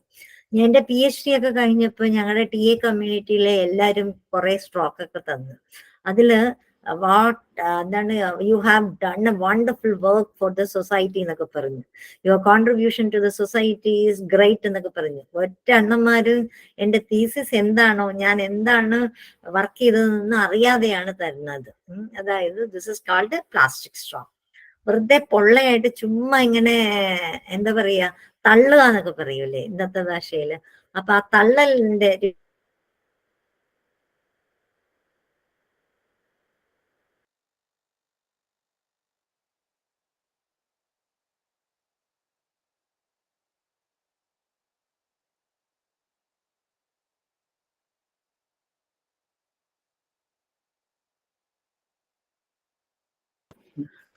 എന്റെ PhD ഒക്കെ കഴിഞ്ഞപ്പോൾ ഞങ്ങളുടെ TA കമ്മ്യൂണിറ്റിയിലെ എല്ലാവരും കുറെ സ്ട്രോക്ക് ഒക്കെ തന്നു. അതില് എന്താണ്, you have done a wonderful work for the society എന്നൊക്കെ പറഞ്ഞു, your contribution to the society is great എന്നൊക്കെ പറഞ്ഞു. ഒറ്റ അണ്ണന്മാര് എന്റെ തീസിസ് എന്താണോ, ഞാൻ എന്താണ് വർക്ക് ചെയ്തതെന്ന് അറിയാതെയാണ് തരുന്നത്. അതായത് this is called plastic stroke. വെറുതെ പൊള്ളയായിട്ട് ചുമ്മാ ഇങ്ങനെ എന്താ പറയാ, തള്ളുക എന്നൊക്കെ പറയൂലേ ഇന്നത്തെ ഭാഷയില്. അപ്പൊ ആ തള്ളലിന്റെ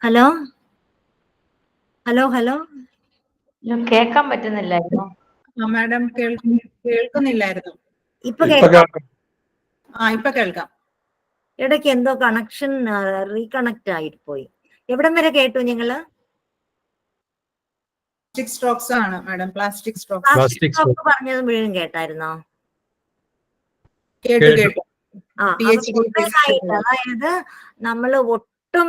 ഹലോ ഹലോ ഹലോ കേൾക്കാൻ പറ്റുന്നില്ലായിരുന്നു. മാഡം കേൾക്കുന്നില്ലായിരുന്നു. ഇപ്പൊ കേൾക്കാം. ഇപ്പൊ കേൾക്കാം. ഇടയ്ക്ക് എന്തോ കണക്ഷൻ റീകണക്ട് ആയിട്ട് പോയി. എവിടം വരെ കേട്ടു നിങ്ങള്? പ്ലാസ്റ്റിക് സ്ട്രോക്സ് ആണ് മാഡം. പ്ലാസ്റ്റിക് സ്ട്രോക്ക് പറഞ്ഞത് മുഴുവൻ കേട്ടായിരുന്നോ? കേട്ടു. അതായത് നമ്മൾ ഒട്ടും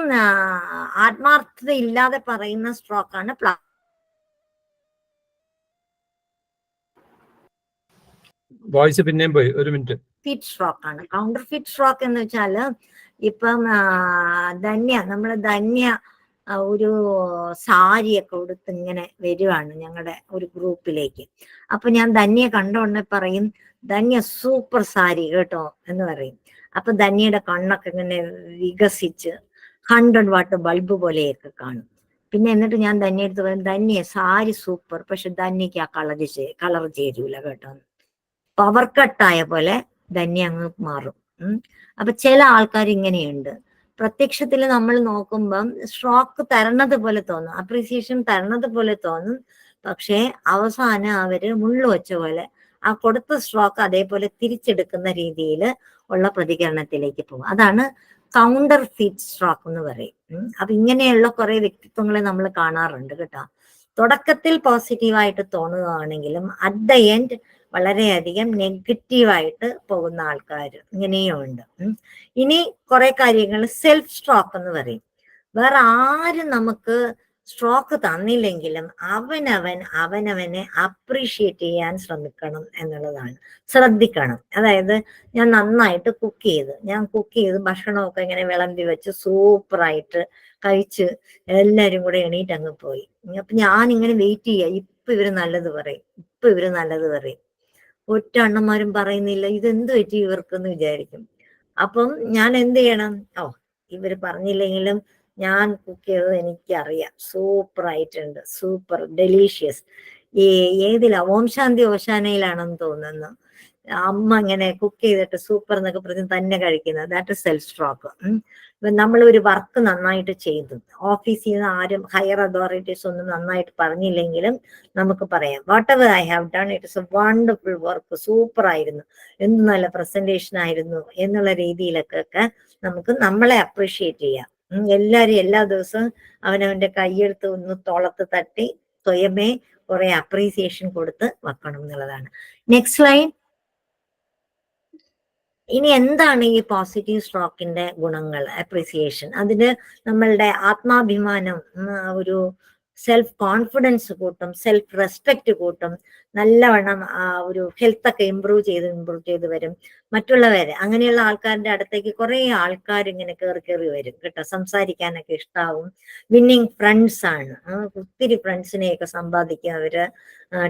ആത്മാർത്ഥത ഇല്ലാതെ പറയുന്ന സ്ട്രോക്കാണ് വോയിസ് പിന്നെയും പോയി, ഒരു മിനിറ്റ്. ഫിറ്റ് സ്ട്രോക്ക് ആണ്. കൗണ്ടർ ഫിറ്റ് സ്ട്രോക്ക് എന്ന് വെച്ചാല് ഇപ്പം ധന്യ ഒരു സാരിയൊക്കെ ഉടുത്ത് ഇങ്ങനെ വരുവാണ് ഞങ്ങളുടെ ഒരു ഗ്രൂപ്പിലേക്ക്. അപ്പൊ ഞാൻ ധന്യെ കണ്ടോണ്ടേ പറയും, ധന്യ സൂപ്പർ സാരി കേട്ടോ എന്ന് പറയും. അപ്പൊ ധന്യയുടെ കണ്ണൊക്കെ ഇങ്ങനെ വികസിച്ച് 100 വാട്ട് ബൾബ് പോലെയൊക്കെ കാണും. പിന്നെ എന്നിട്ട് ഞാൻ ധന്യടുത്ത് പറയും, ധന്യ സാരി സൂപ്പർ, പക്ഷെ ധന്യക്ക് ആ കളർ ചേരൂല കേട്ടോ. പവർ കട്ടായ പോലെ ധന്യ അങ്ങ് മാറും. അപ്പൊ ചില ആൾക്കാർ ഇങ്ങനെയുണ്ട്. പ്രത്യക്ഷത്തിൽ നമ്മൾ നോക്കുമ്പം സ്ട്രോക്ക് തരണത് പോലെ തോന്നും, അപ്രീസിയേഷൻ തരണത് പോലെ തോന്നും. പക്ഷെ അവസാനം അവര് മുള്ളു വെച്ച പോലെ ആ കൊടുത്ത സ്ട്രോക്ക് അതേപോലെ തിരിച്ചെടുക്കുന്ന രീതിയിൽ ഉള്ള പ്രതികരണത്തിലേക്ക് പോകും. അതാണ് കൗണ്ടർ ഫിറ്റ് സ്ട്രോക്ക് എന്ന് പറയും. അപ്പൊ ഇങ്ങനെയുള്ള കുറെ വ്യക്തിത്വങ്ങളെ നമ്മൾ കാണാറുണ്ട് കേട്ടോ. തുടക്കത്തിൽ പോസിറ്റീവായിട്ട് തോന്നുകയാണെങ്കിലും അറ്റ് ദ എൻഡ് വളരെയധികം നെഗറ്റീവായിട്ട് പോകുന്ന ആൾക്കാർ ഇങ്ങനെയും ഉണ്ട്. ഇനി കുറെ കാര്യങ്ങൾ സെൽഫ് സ്ട്രോക്ക് എന്ന് പറയും. വേറെ ആരും നമുക്ക് സ്ട്രോക്ക് തന്നില്ലെങ്കിലും അവനവനെ അപ്രീഷിയേറ്റ് ചെയ്യാൻ ശ്രമിക്കണം എന്നുള്ളതാണ്, ശ്രദ്ധിക്കണം. അതായത് ഞാൻ നന്നായിട്ട് കുക്ക് ചെയ്ത് ഭക്ഷണമൊക്കെ ഇങ്ങനെ വിളമ്പി വെച്ച് സൂപ്പറായിട്ട് കഴിച്ച് എല്ലാരും കൂടെ എണീറ്റ് അങ്ങ് പോയി. അപ്പൊ ഞാൻ ഇങ്ങനെ വെയിറ്റ് ചെയ്യാം, ഇപ്പൊ ഇവര് നല്ലത് പറയും. ഒറ്റ അണ്ണന്മാരും പറയുന്നില്ല, ഇതെന്ത് പറ്റി ഇവർക്കെന്ന് വിചാരിക്കും. അപ്പം ഞാൻ എന്ത് ചെയ്യണം? ഇവര് പറഞ്ഞില്ലെങ്കിലും ഞാൻ കുക്ക് ചെയ്തത് എനിക്കറിയാം, സൂപ്പർ ആയിട്ടുണ്ട്, സൂപ്പർ ഡെലീഷ്യസ്. ഏതിലാ, ഓം ശാന്തി ഓശാനയിലാണെന്ന് തോന്നുന്നു, അമ്മ ഇങ്ങനെ കുക്ക് ചെയ്തിട്ട് സൂപ്പർ എന്നൊക്കെ പറഞ്ഞ് തന്നെ കഴിക്കുന്നത്. That is self stroke. നമ്മൾ ഒരു വർക്ക് നന്നായിട്ട് ചെയ്തു, ഓഫീസിൽ നിന്ന് ആരും ഹയർ അതോറിറ്റീസ് ഒന്നും നന്നായിട്ട് പറഞ്ഞില്ലെങ്കിലും നമുക്ക് പറയാം, what ever I have done, it is A wonderful work, super ആയിരുന്നു, എന്ത് നല്ല പ്രസന്റേഷൻ ആയിരുന്നു എന്നുള്ള രീതിയിലൊക്കെ നമുക്ക് നമ്മളെ അപ്രീഷിയേറ്റ് ചെയ്യാം. എല്ലാരും എല്ലാ ദിവസവും അവനവന്റെ കൈയെടുത്ത് ഒന്ന് തോളത്ത് തട്ടി സ്വയമേ കുറെ അപ്രീസിയേഷൻ കൊടുത്ത് വെക്കണം എന്നുള്ളതാണ്. Next slide. ഇനി എന്താണ് ഈ പോസിറ്റീവ് സ്ട്രോക്കിന്റെ ഗുണങ്ങൾ? അപ്രീസിയേഷൻ, അതിന് നമ്മളുടെ ആത്മാഭിമാനം, ഒരു സെൽഫ് കോൺഫിഡൻസ് കൂട്ടും, സെൽഫ് റെസ്പെക്ട് കൂട്ടും, നല്ലവണ്ണം ഒരു ഹെൽത്ത് ഒക്കെ ഇമ്പ്രൂവ് ചെയ്ത് വരും. മറ്റുള്ളവരെ, അങ്ങനെയുള്ള ആൾക്കാരുടെ അടുത്തേക്ക് കുറെ ആൾക്കാർ ഇങ്ങനെ കയറി വരും കേട്ടോ, സംസാരിക്കാനൊക്കെ ഇഷ്ടാവും. വിന്നിങ് ഫ്രണ്ട്സ് ആണ്, ഒത്തിരി ഫ്രണ്ട്സിനെയൊക്കെ സമ്പാദിക്കും അവര്.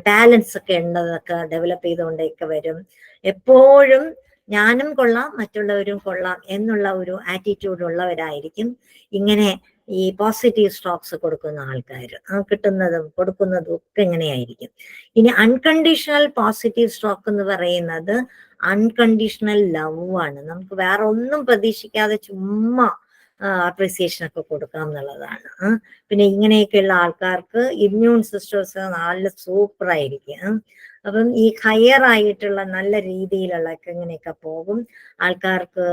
ടാലൻസ് ഒക്കെ ഉള്ളതൊക്കെ ഡെവലപ്പ് ചെയ്തുകൊണ്ടൊക്കെ വരും. എപ്പോഴും ഞാനും കൊള്ളാം മറ്റുള്ളവരും കൊള്ളാം എന്നുള്ള ഒരു ആറ്റിറ്റ്യൂഡ് ഉള്ളവരായിരിക്കും ഇങ്ങനെ ഈ പോസിറ്റീവ് സ്ട്രോക്സ് കൊടുക്കുന്ന ആൾക്കാർ. കിട്ടുന്നതും കൊടുക്കുന്നതും ഒക്കെ ഇങ്ങനെയായിരിക്കും. ഇനി അൺകണ്ടീഷണൽ പോസിറ്റീവ് സ്ട്രോക്ക് എന്ന് പറയുന്നത് അൺകണ്ടീഷണൽ ലവ് ആണ്. നമുക്ക് വേറെ ഒന്നും പ്രതീക്ഷിക്കാതെ ചുമ്മാ അപ്രിസിയേഷൻ ഒക്കെ കൊടുക്കാം എന്നുള്ളതാണ്. പിന്നെ ഇങ്ങനെയൊക്കെയുള്ള ആൾക്കാർക്ക് ഇമ്മ്യൂൺ സിസ്റ്റംസ് നല്ല സൂപ്പർ ആയിരിക്കും. അപ്പം ഈ ഹയർ ആയിട്ടുള്ള നല്ല രീതിയിലുള്ള ഇങ്ങനെയൊക്കെ പോകും. ആൾക്കാർക്ക്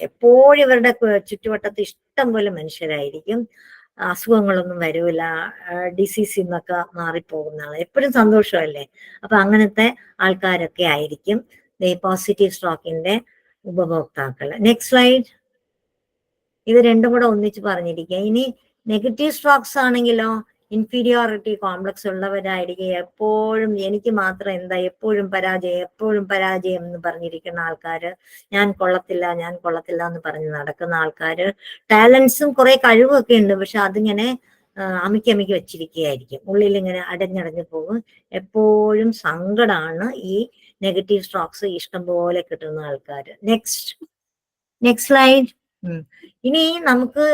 എപ്പോഴും ഇവരുടെ ചുറ്റുവട്ടത്ത് ഇഷ്ടം പോലെ മനുഷ്യരായിരിക്കും. അസുഖങ്ങളൊന്നും വരൂല, ഡിസീസിൽ നിന്നൊക്കെ മാറിപ്പോകുന്നതാണ്. എപ്പോഴും സന്തോഷമല്ലേ. അപ്പൊ അങ്ങനത്തെ ആൾക്കാരൊക്കെ ആയിരിക്കും ഈ പോസിറ്റീവ് സ്ട്രോക്കിന്റെ ഉപഭോക്താക്കൾ. Next slide. ഇത് രണ്ടും കൂടെ ഒന്നിച്ച് പറഞ്ഞിരിക്കുക. ഇനി നെഗറ്റീവ് സ്ട്രോക്സ് ആണെങ്കിലോ ഇൻഫീരിയോറിറ്റി കോംപ്ലക്സ് ഉള്ളവരായിരിക്കും. എപ്പോഴും എനിക്ക് മാത്രം എന്താ, എപ്പോഴും പരാജയം എന്ന് പറഞ്ഞിരിക്കുന്ന ആൾക്കാര്, ഞാൻ കൊള്ളത്തില്ല എന്ന് പറഞ്ഞ് നടക്കുന്ന ആൾക്കാര്. ടാലൻസും കുറെ കഴിവൊക്കെ ഉണ്ട്, പക്ഷെ അതിങ്ങനെ അമിക്കി വെച്ചിരിക്കുകയായിരിക്കും. ഉള്ളിൽ ഇങ്ങനെ അടഞ്ഞടഞ്ഞു പോകും. എപ്പോഴും സങ്കടമാണ് ഈ നെഗറ്റീവ് സ്ട്രോക്സ് ഇഷ്ടം പോലെ കിട്ടുന്ന ആൾക്കാര്. Next slide. ഇനി നമുക്ക്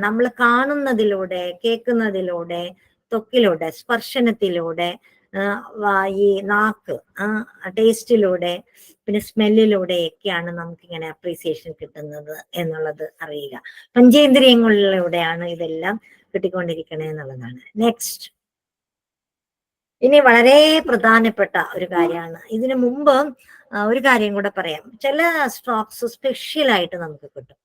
നമ്മൾ കാണുന്നതിലൂടെ, കേൾക്കുന്നതിലൂടെ, ത്വക്കിലൂടെ, സ്പർശനത്തിലൂടെ, ഈ നാക്ക് ടേസ്റ്റിലൂടെ, പിന്നെ സ്മെല്ലിലൂടെയൊക്കെയാണ് നമുക്കിങ്ങനെ അപ്രീസിയേഷൻ കിട്ടുന്നത് എന്നുള്ളത് അറിയുക. പഞ്ചേന്ദ്രിയങ്ങളിലൂടെയാണ് ഇതെല്ലാം കിട്ടിക്കൊണ്ടിരിക്കണേ എന്നുള്ളതാണ്. നെക്സ്റ്റ്. ഇനി വളരെ പ്രധാനപ്പെട്ട ഒരു കാര്യമാണ്. ഇതിനു മുമ്പ് ഒരു കാര്യം കൂടെ പറയാം. ചില സ്ട്രോക്സ് സ്പെഷ്യലായിട്ട് നമുക്ക് കിട്ടും.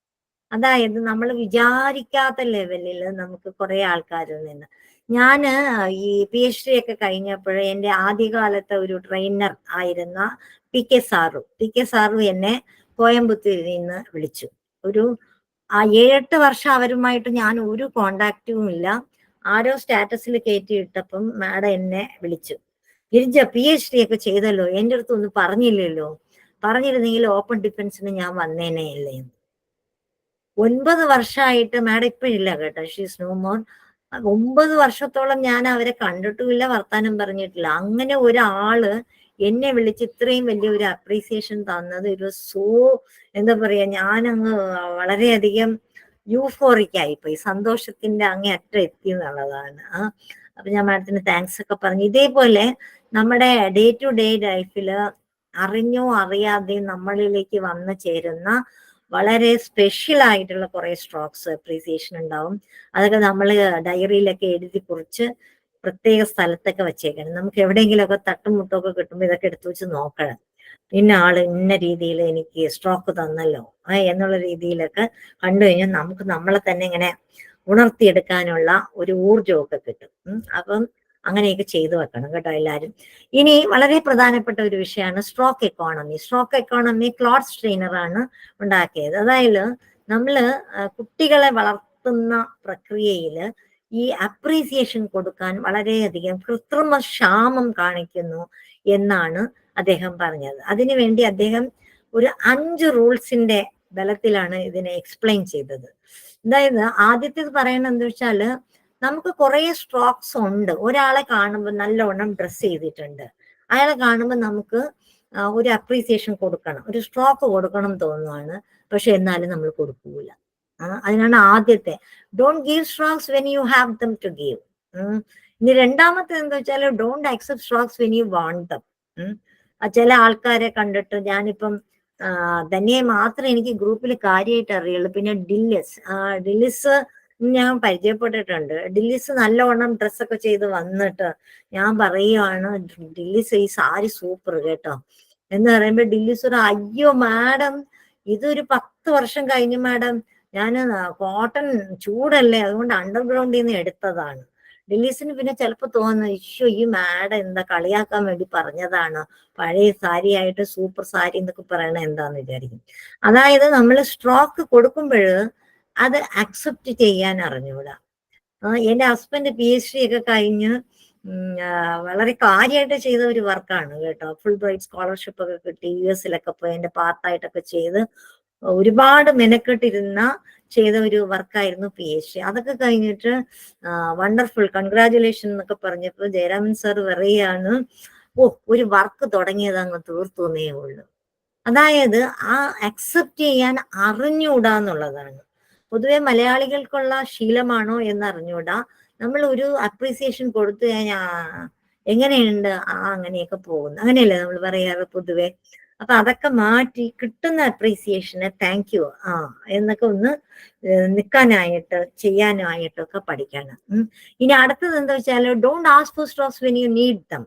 അതായത് നമ്മൾ വിചാരിക്കാത്ത ലെവലിൽ നമുക്ക് കുറെ ആൾക്കാരിൽ നിന്ന്. ഞാന് ഈ PhD ഒക്കെ കഴിഞ്ഞപ്പോൾ എൻ്റെ ആദ്യകാലത്തെ ഒരു ട്രെയിനർ ആയിരുന്ന PK സാറു എന്നെ കോയമ്പത്തൂരിൽ നിന്ന് വിളിച്ചു. ഒരു 7-8 വർഷം അവരുമായിട്ട് ഞാൻ ഒരു കോണ്ടാക്റ്റും ഇല്ല. ആരോ സ്റ്റാറ്റസിൽ കയറ്റിയിട്ടപ്പം മാഡം എന്നെ വിളിച്ചു. ഗിരിജ PhD ഒക്കെ ചെയ്തല്ലോ, എൻ്റെ അടുത്തൊന്നും പറഞ്ഞില്ലല്ലോ, പറഞ്ഞിരുന്നെങ്കിൽ ഓപ്പൺ ഡിഫൻസിന് ഞാൻ വന്നേനെ അല്ലേ. 9 വർഷമായിട്ട് മാഡം ഇപ്പോഴില്ല കേട്ടോ, ഷീസ് നോ മോർ. 9 വർഷത്തോളം ഞാൻ അവരെ കണ്ടിട്ടുമില്ല, വർത്താനം പറഞ്ഞിട്ടില്ല. അങ്ങനെ ഒരാള് എന്നെ വിളിച്ച് ഇത്രയും വലിയ ഒരു അപ്രീസിയേഷൻ തന്നത് ഒരു എന്താ പറയാ, ഞാനങ്ങ് വളരെയധികം യൂഫോറിക് ആയിപ്പോയി, സന്തോഷത്തിന്റെ അങ്ങേ അറ്റം എത്തി എന്നുള്ളതാണ്. അപ്പൊ ഞാൻ മാഡത്തിന് താങ്ക്സ് ഒക്കെ പറഞ്ഞു. ഇതേപോലെ നമ്മുടെ ഡേ ടു ഡേ ലൈഫില് അറിഞ്ഞോ അറിയാതെ നമ്മളിലേക്ക് വന്നു ചേരുന്ന വളരെ സ്പെഷ്യൽ ആയിട്ടുള്ള കുറെ സ്ട്രോക്സ് അപ്രീസിയേഷൻ ഉണ്ടാവും. അതൊക്കെ നമ്മൾ ഡയറിയിലൊക്കെ എഴുതി കുറിച്ച് പ്രത്യേക സ്ഥലത്തൊക്കെ വെച്ചേക്കണം. നമുക്ക് എവിടെയെങ്കിലുമൊക്കെ തട്ടുമുട്ടൊക്കെ കിട്ടുമ്പോൾ ഇതൊക്കെ എടുത്തു വെച്ച് നോക്കണം. ഇന്ന ആള് ഇന്ന രീതിയിൽ എനിക്ക് സ്ട്രോക്ക് തന്നല്ലോ എന്നുള്ള രീതിയിലൊക്കെ കണ്ടു കഴിഞ്ഞാൽ നമുക്ക് നമ്മളെ തന്നെ ഇങ്ങനെ ഉണർത്തിയെടുക്കാനുള്ള ഒരു ഊർജമൊക്കെ കിട്ടും. അപ്പം അങ്ങനെയൊക്കെ ചെയ്തു വെക്കണം കേട്ടോ എല്ലാവരും. ഇനി വളരെ പ്രധാനപ്പെട്ട ഒരു വിഷയമാണ് സ്ട്രോക്ക് എക്കോണമി. ക്ലോഡ് സ്ട്രെയിനറാണ് ഉണ്ടാക്കിയത്. അതായത് നമ്മള് കുട്ടികളെ വളർത്തുന്ന പ്രക്രിയയിൽ ഈ അപ്രീസിയേഷൻ കൊടുക്കാൻ വളരെയധികം കൃത്രിമ ക്ഷാമം കാണിക്കുന്നു എന്നാണ് അദ്ദേഹം പറഞ്ഞത്. അതിനുവേണ്ടി അദ്ദേഹം ഒരു 5 റൂൾസിന്റെ ബലത്തിലാണ് ഇതിനെ എക്സ്പ്ലെയിൻ ചെയ്തത്. അതായത് ആദ്യത്തേത് പറയണത് എന്താ വെച്ചാല്, നമുക്ക് കുറെ സ്ട്രോക്സ് ഉണ്ട്. ഒരാളെ കാണുമ്പോൾ നല്ലവണ്ണം ഡ്രസ് ചെയ്തിട്ടുണ്ട്, അയാളെ കാണുമ്പോൾ നമുക്ക് ഒരു അപ്രീസിയേഷൻ കൊടുക്കണം, ഒരു സ്ട്രോക്ക് കൊടുക്കണം തോന്നുവാണ്. പക്ഷെ എന്നാലും നമ്മൾ കൊടുക്കൂല. അതിനാണ് ആദ്യത്തെ, don't give strokes when you have them to give. ഇനി രണ്ടാമത്തെ എന്താ വെച്ചാൽ, don't accept strokes when you want them. ചില ആൾക്കാരെ കണ്ടിട്ട്, ഞാനിപ്പം ധന്യയെ മാത്രമേ എനിക്ക് ഗ്രൂപ്പിൽ കാര്യമായിട്ട് അറിയുള്ളൂ. പിന്നെ ഡില്ലിസ് ഞാൻ പരിചയപ്പെട്ടിട്ടുണ്ട്. ഡില്ലിസ് നല്ലവണ്ണം ഡ്രസ്സൊക്കെ ചെയ്ത് വന്നിട്ട് ഞാൻ പറയുവാണ്, ഡില്ലിസ് ഈ സാരി സൂപ്പർ കേട്ടോ എന്ന് പറയുമ്പോ ഡില്ലിസ് ഒരു അയ്യോ മാഡം ഇതൊരു 10 വർഷം കഴിഞ്ഞു മാഡം, ഞാൻ കോട്ടൺ ചൂടല്ലേ അതുകൊണ്ട് അണ്ടർഗ്രൗണ്ടിൽ നിന്ന് എടുത്തതാണ്. ഡിലീസിന് പിന്നെ ചിലപ്പോൾ തോന്നുന്നു ഇഷ്യൂ ഈ മാഡം എന്താ കളിയാക്കാൻ വേണ്ടി പറഞ്ഞതാണ്, പഴയ സാരി ആയിട്ട് സൂപ്പർ സാരി എന്നൊക്കെ പറയണ എന്താന്ന് വിചാരിക്കും. അതായത് നമ്മൾ സ്ട്രോക്ക് കൊടുക്കുമ്പോൾ അത് അക്സെപ്റ്റ് ചെയ്യാൻ അറിഞ്ഞൂടാ. എന്റെ ഹസ്ബൻഡ് PhD ഒക്കെ കഴിഞ്ഞ് വളരെ കാര്യമായിട്ട് ചെയ്ത ഒരു വർക്കാണ് കേട്ടോ. ഫുൾ ബ്രൈറ്റ് സ്കോളർഷിപ്പ് ഒക്കെ കിട്ടി, US പോയി എന്റെ പാർട്ടായിട്ടൊക്കെ ചെയ്ത് ഒരുപാട് മെനക്കെട്ടിരുന്ന ചെയ്ത ഒരു വർക്കായിരുന്നു PhD. അതൊക്കെ കഴിഞ്ഞിട്ട് വണ്ടർഫുൾ കൺഗ്രാജുലേഷൻ എന്നൊക്കെ പറഞ്ഞപ്പോൾ ജയരാമൻ സാർ പറയാണ്, ഒരു വർക്ക് തുടങ്ങിയത് അങ്ങ് തീർത്തുന്നേ ഉള്ളൂ. അതായത് ആ അക്സെപ്റ്റ് ചെയ്യാൻ അറിഞ്ഞുകൂടാന്നുള്ളതാണ്. പൊതുവെ മലയാളികൾക്കുള്ള ശീലമാണോ എന്ന് അറിഞ്ഞൂടാ. നമ്മൾ ഒരു അപ്രീസിയേഷൻ കൊടുത്തു കഴിഞ്ഞാൽ എങ്ങനെയുണ്ട്, അങ്ങനെയൊക്കെ പോകുന്നു, അങ്ങനെയല്ലേ നമ്മൾ പറയാറ് പൊതുവെ. അപ്പൊ അതൊക്കെ മാറ്റി കിട്ടുന്ന അപ്രീസിയേഷന് താങ്ക് യു എന്നൊക്കെ ഒന്ന് നിൽക്കാനായിട്ട് ചെയ്യാനായിട്ടൊക്കെ പഠിക്കണം. ഇനി അടുത്തത് എന്താ വെച്ചാൽ don't ask for strokes when you need dum.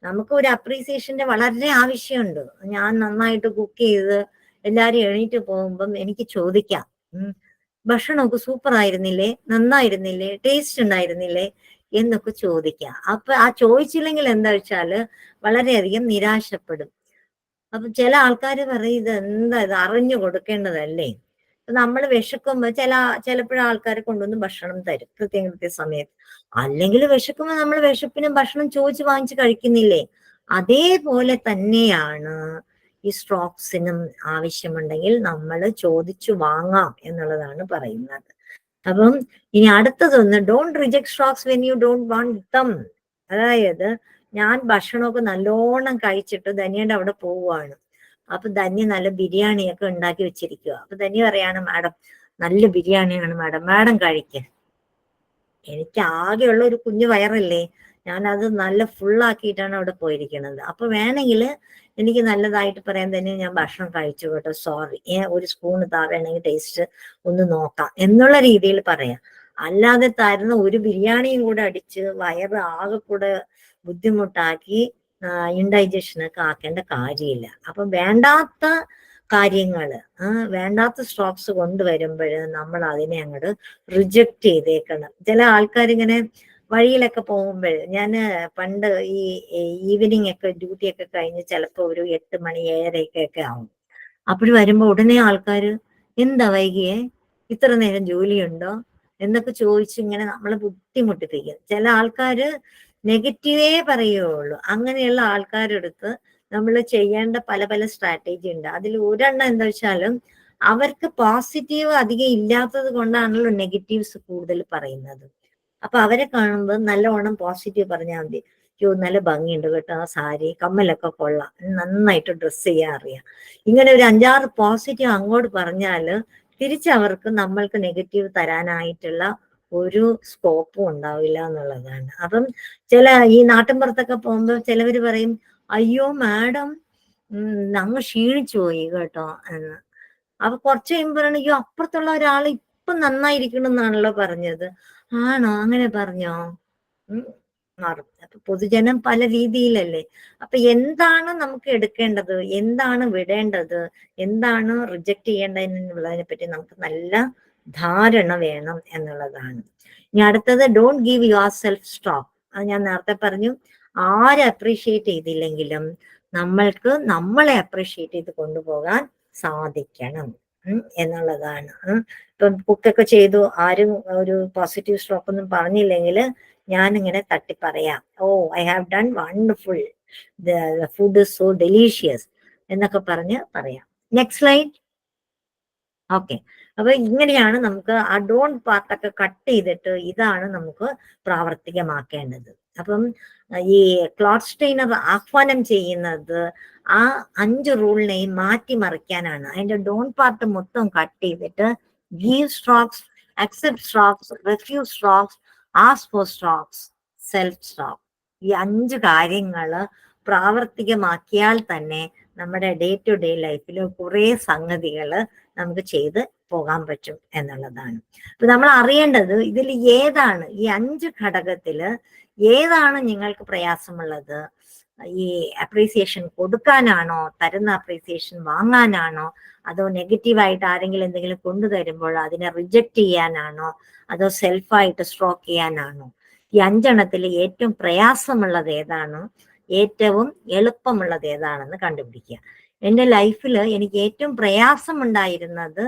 നമുക്ക് ഒരു അപ്രീസിയേഷന്റെ വളരെ ആവശ്യമുണ്ട്. ഞാൻ നന്നായിട്ട് കുക്ക് ചെയ്ത് എല്ലാരും എണീറ്റ് പോകുമ്പം എനിക്ക് ചോദിക്കാം, ഭക്ഷണമൊക്കെ സൂപ്പർ ആയിരുന്നില്ലേ, നന്നായിരുന്നില്ലേ, ടേസ്റ്റ് ഉണ്ടായിരുന്നില്ലേ എന്നൊക്കെ ചോദിക്കാം. അപ്പൊ ആ ചോദിച്ചില്ലെങ്കിൽ എന്താ വെച്ചാല് വളരെയധികം നിരാശപ്പെടും. അപ്പൊ ചില ആൾക്കാർ പറയും ഇത് എന്താ, ഇത് അറിഞ്ഞു കൊടുക്കേണ്ടതല്ലേ. നമ്മൾ വിശക്കുമ്പോ ചിലപ്പോഴും ആൾക്കാരെ കൊണ്ടുവന്ന് ഭക്ഷണം തരും കൃത്യ സമയത്ത്. അല്ലെങ്കിൽ വിശക്കുമ്പോ നമ്മൾ വിശപ്പിനും ഭക്ഷണം ചോദിച്ച് വാങ്ങിച്ച് കഴിക്കുന്നില്ലേ. അതേപോലെ തന്നെയാണ് ഈ സ്ട്രോക്സിനും ആവശ്യമുണ്ടെങ്കിൽ നമ്മൾ ചോദിച്ചു വാങ്ങാം എന്നുള്ളതാണ് പറയുന്നത്. അപ്പം ഇനി അടുത്തതൊന്ന് don't reject strokes when you don't want them. അതായത് ഞാൻ ഭക്ഷണമൊക്കെ നല്ലോണം കഴിച്ചിട്ട് ധന്യയുടെ അവിടെ പോവുകയാണ്. അപ്പൊ ധന്യ നല്ല ബിരിയാണിയൊക്കെ ഉണ്ടാക്കി വെച്ചിരിക്കുക. അപ്പൊ ധന്യ പറയാണ്, മാഡം നല്ല ബിരിയാണിയാണ് മാഡം, മാഡം കഴിക്ക. എനിക്ക് ആകെയുള്ള ഒരു കുഞ്ഞു വയറല്ലേ, ഞാൻ അത് നല്ല ഫുള്ളാക്കിയിട്ടാണ് അവിടെ പോയിരിക്കുന്നത്. അപ്പൊ വേണമെങ്കിൽ എനിക്ക് നല്ലതായിട്ട് പറയാൻ തന്നെ ഞാൻ ഭക്ഷണം കഴിച്ചു കേട്ടോ, സോറി, ഒരു സ്പൂണ് വേണമെങ്കിൽ ടേസ്റ്റ് ഒന്ന് നോക്കാം എന്നുള്ള രീതിയിൽ പറയാം. അല്ലാതെ തരുന്ന ഒരു ബിരിയാണിയും കൂടെ അടിച്ച് വയറ് ആകെ കൂടെ ബുദ്ധിമുട്ടാക്കി ഇൻഡൈജഷനൊക്കെ ആക്കേണ്ട കാര്യമില്ല. അപ്പൊ വേണ്ടാത്ത കാര്യങ്ങള് വേണ്ടാത്ത സ്ട്രോക്സ് കൊണ്ടുവരുമ്പോൾ നമ്മൾ അതിനെ അങ്ങോട്ട് റിജക്റ്റ് ചെയ്തേക്കണം. ചില ആൾക്കാരിങ്ങനെ വഴിയിലൊക്കെ പോകുമ്പോൾ, ഞാൻ പണ്ട് ഈ ഈവനിങ് ഒക്കെ ഡ്യൂട്ടി ഒക്കെ കഴിഞ്ഞ് ചിലപ്പോ ഒരു 8 മണി 7:30 ആവും. അപ്പോൾ വരുമ്പോ ഉടനെ ആൾക്കാര് എന്താ വൈകിയേ, ഇത്ര നേരം ജോലിയുണ്ടോ എന്നൊക്കെ ചോദിച്ച് ഇങ്ങനെ നമ്മളെ ബുദ്ധിമുട്ടിപ്പിക്കും. ചില ആൾക്കാര് നെഗറ്റീവേ പറയുള്ളൂ. അങ്ങനെയുള്ള ആൾക്കാരെടുത്ത് നമ്മൾ ചെയ്യേണ്ട പല പല സ്ട്രാറ്റജി ഉണ്ട്. അതിൽ ഒരെണ്ണം എന്താ വെച്ചാലും അവർക്ക് പോസിറ്റീവ് അധികം ഇല്ലാത്തത് കൊണ്ടാണല്ലോ നെഗറ്റീവ്സ് കൂടുതൽ പറയുന്നത്. അപ്പൊ അവരെ കാണുമ്പോൾ നല്ലവണ്ണം പോസിറ്റീവ് പറഞ്ഞാൽ മതി. നല്ല ഭംഗിയുണ്ട് കേട്ടോ ആ സാരി, കമ്മലൊക്കെ കൊള്ളാം, നന്നായിട്ട് ഡ്രസ്സ് ചെയ്യാൻ അറിയാം. ഇങ്ങനെ ഒരു 5-6 പോസിറ്റീവ് അങ്ങോട്ട് പറഞ്ഞാല് തിരിച്ചവർക്ക് നമ്മൾക്ക് നെഗറ്റീവ് തരാനായിട്ടുള്ള ഒരു സ്കോപ്പും ഉണ്ടാവില്ല എന്നുള്ളതാണ്. അപ്പം ഈ നാട്ടിൻപുറത്തൊക്കെ പോകുമ്പോൾ ചിലവര് പറയും, അയ്യോ മാഡം അങ്ങ് ക്ഷീണിച്ചു പോയി കേട്ടോ എന്ന്. അപ്പൊ കുറച്ച് കഴിയുമ്പോൾ പറയണ, അയ്യോ അപ്പുറത്തുള്ള ഒരാൾ ഇപ്പൊ നന്നായിരിക്കണം എന്നാണല്ലോ പറഞ്ഞത്. ആണോ, അങ്ങനെ പറഞ്ഞോ? മാറും. അപ്പൊ പൊതുജനം പല രീതിയിലല്ലേ. അപ്പൊ എന്താണ് നമുക്ക് എടുക്കേണ്ടത്, എന്താണ് വിടേണ്ടത്, എന്താണ് റിജക്ട് ചെയ്യേണ്ടതെന്നുള്ളതിനെ പറ്റി നമുക്ക് നല്ല ധാരണ വേണം എന്നുള്ളതാണ്. ഇനി അടുത്തത് don't give your self stroke. അത് ഞാൻ നേരത്തെ പറഞ്ഞു, ആരെ അപ്രീഷിയേറ്റ് ചെയ്തില്ലെങ്കിലും നമ്മൾക്ക് നമ്മളെ അപ്രീഷിയേറ്റ് ചെയ്ത് കൊണ്ടുപോകാൻ സാധിക്കണം എന്നുള്ളതാണ്. ഇപ്പം കുക്കൊക്കെ ചെയ്തു ആരും ഒരു പോസിറ്റീവ് സ്ട്രോക്ക് ഒന്നും പറഞ്ഞില്ലെങ്കിൽ ഞാനിങ്ങനെ തട്ടി പറയാം, I have done wonderful, the food is so delicious എന്നൊക്കെ പറഞ്ഞ് പറയാം. Next slide. ഓക്കെ, അപ്പൊ ഇങ്ങനെയാണ് നമുക്ക് ആ ഡോണ്ട് പാർട്ടൊക്കെ കട്ട് ചെയ്തിട്ട് ഇതാണ് നമുക്ക് പ്രാവർത്തികമാക്കേണ്ടത്. അപ്പം ഈ ക്ലോഡ് സ്റ്റെയ്നർ ആഹ്വാനം ചെയ്യുന്നത് ആ 5 റൂളിനെയും മാറ്റിമറിക്കാനാണ്. അതിന്റെ ഡോണ്ട് പാർട്ട് മൊത്തം കട്ട് ചെയ്തിട്ട് give strokes, accept strokes, refuse strokes, ask for strokes, self stroke, ഈ 5 കാര്യങ്ങള് പ്രാവർത്തികമാക്കിയാൽ തന്നെ നമ്മുടെ ഡേ ടു ഡേ ലൈഫിൽ കുറെ സംഗതികള് നമുക്ക് ചെയ്ത് പോകാൻ പറ്റും എന്നുള്ളതാണ്. അപ്പൊ നമ്മൾ അറിയേണ്ടത് ഇതിൽ ഏതാണ്, ഈ 5 ഘടകത്തില് ഏതാണ് നിങ്ങൾക്ക് പ്രയാസമുള്ളത്. ഈ അപ്രീസിയേഷൻ കൊടുക്കാനാണോ, തരുന്ന അപ്രീസിയേഷൻ വാങ്ങാനാണോ, അതോ നെഗറ്റീവായിട്ട് ആരെങ്കിലും എന്തെങ്കിലും കൊണ്ടുതരുമ്പോൾ അതിനെ റിജക്റ്റ് ചെയ്യാനാണോ, അതോ സെൽഫായിട്ട് സ്ട്രോക്ക് ചെയ്യാനാണോ? ഈ 5 ഏറ്റവും പ്രയാസമുള്ളത് ഏതാണ്, ഏറ്റവും എളുപ്പമുള്ളത് ഏതാണെന്ന് കണ്ടുപിടിക്കുക. എൻ്റെ ലൈഫിൽ എനിക്ക് ഏറ്റവും പ്രയാസം ഉണ്ടായിരുന്നത്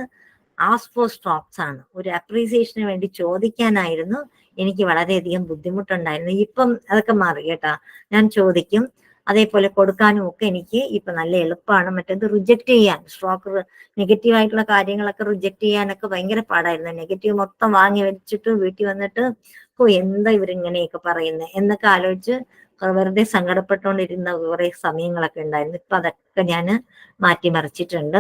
ആസ്ക് ഫോർ സ്ട്രോക്സ് ആണ്. ഒരു അപ്രീസിയേഷന് വേണ്ടി ചോദിക്കാനായിരുന്നു എനിക്ക് വളരെയധികം ബുദ്ധിമുട്ടുണ്ടായിരുന്നു. ഇപ്പം അതൊക്കെ മാറി കേട്ടാ. ഞാൻ ചോദിക്കും, അതേപോലെ കൊടുക്കാനും ഒക്കെ എനിക്ക് ഇപ്പൊ നല്ല എളുപ്പമാണ്. മറ്റേത് റിജക്ട് ചെയ്യാൻ, സ്ട്രോക്ക് നെഗറ്റീവ് ആയിട്ടുള്ള കാര്യങ്ങളൊക്കെ റിജക്ട് ചെയ്യാനൊക്കെ ഭയങ്കര പാടായിരുന്നു. നെഗറ്റീവ് മൊത്തം വാങ്ങി വെച്ചിട്ട് വീട്ടിൽ വന്നിട്ട് എന്താ ഇവരിങ്ങനെയൊക്കെ പറയുന്നത് എന്നൊക്കെ ആലോചിച്ച് വെറുതെ സങ്കടപ്പെട്ടുകൊണ്ടിരുന്ന കുറെ സമയങ്ങളൊക്കെ ഉണ്ടായിരുന്നു. ഇപ്പൊ അതൊക്കെ ഞാൻ മാറ്റിമറിച്ചിട്ടുണ്ട്.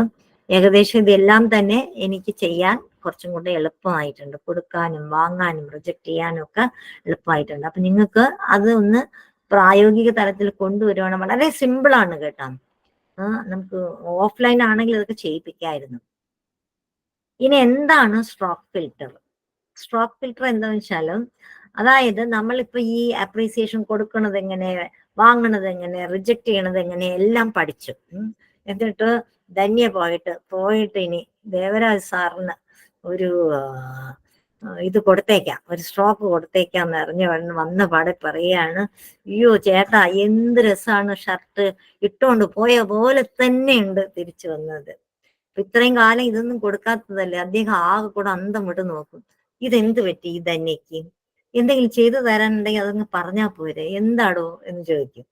ഏകദേശം ഇതെല്ലാം തന്നെ എനിക്ക് ചെയ്യാൻ കുറച്ചും കൂടെ എളുപ്പമായിട്ടുണ്ട്. കൊടുക്കാനും വാങ്ങാനും റിജക്ട് ചെയ്യാനും ഒക്കെ എളുപ്പമായിട്ടുണ്ട്. അപ്പൊ നിങ്ങൾക്ക് അത് ഒന്ന് പ്രായോഗിക തലത്തിൽ കൊണ്ടുവരുവാണ്. വളരെ സിമ്പിളാണ് കേട്ടോ. നമുക്ക് ഓഫ്ലൈൻ ആണെങ്കിൽ അതൊക്കെ ചെയ്യിപ്പിക്കായിരുന്നു. ഇനി എന്താണ് സ്ട്രോക്ക് ഫിൽട്ടർ? സ്ട്രോക്ക് ഫിൽട്ടർ എന്താണെന്ന് വെച്ചാൽ, അതായത് നമ്മളിപ്പോ ഈ അപ്രീസിയേഷൻ കൊടുക്കണത് എങ്ങനെ, വാങ്ങണത് എങ്ങനെ, റിജക്ട് ചെയ്യണത് എങ്ങനെ എല്ലാം പഠിച്ചു. എന്നിട്ട് ധന്യ പോയിട്ട് ഇനി ദേവരാജ് സാറിന് ഒരു ഇത് കൊടുത്തേക്കാം, ഒരു സ്ട്രോക്ക് കൊടുത്തേക്കാന്ന് അറിഞ്ഞു വന്ന പാടെ പറയാണ്, അയ്യോ ചേട്ടാ എന്ത് രസമാണ്, ഷർട്ട് ഇട്ടുകൊണ്ട് പോയ പോലെ തന്നെയുണ്ട് തിരിച്ചു വന്നത്. ഇത്രയും കാലം ഇതൊന്നും കൊടുക്കാത്തതല്ലേ. അദ്ദേഹം ആകെ കൂടെ അന്തം വിട്ട് നോക്കും. ഇതെന്ത് പറ്റി ഈ ധന്യക്ക്, എന്തെങ്കിലും ചെയ്തു തരാനുണ്ടെങ്കിൽ അതങ്ങ് പറഞ്ഞാൽ പോരെ, എന്താടോ എന്ന് ചോദിക്കും.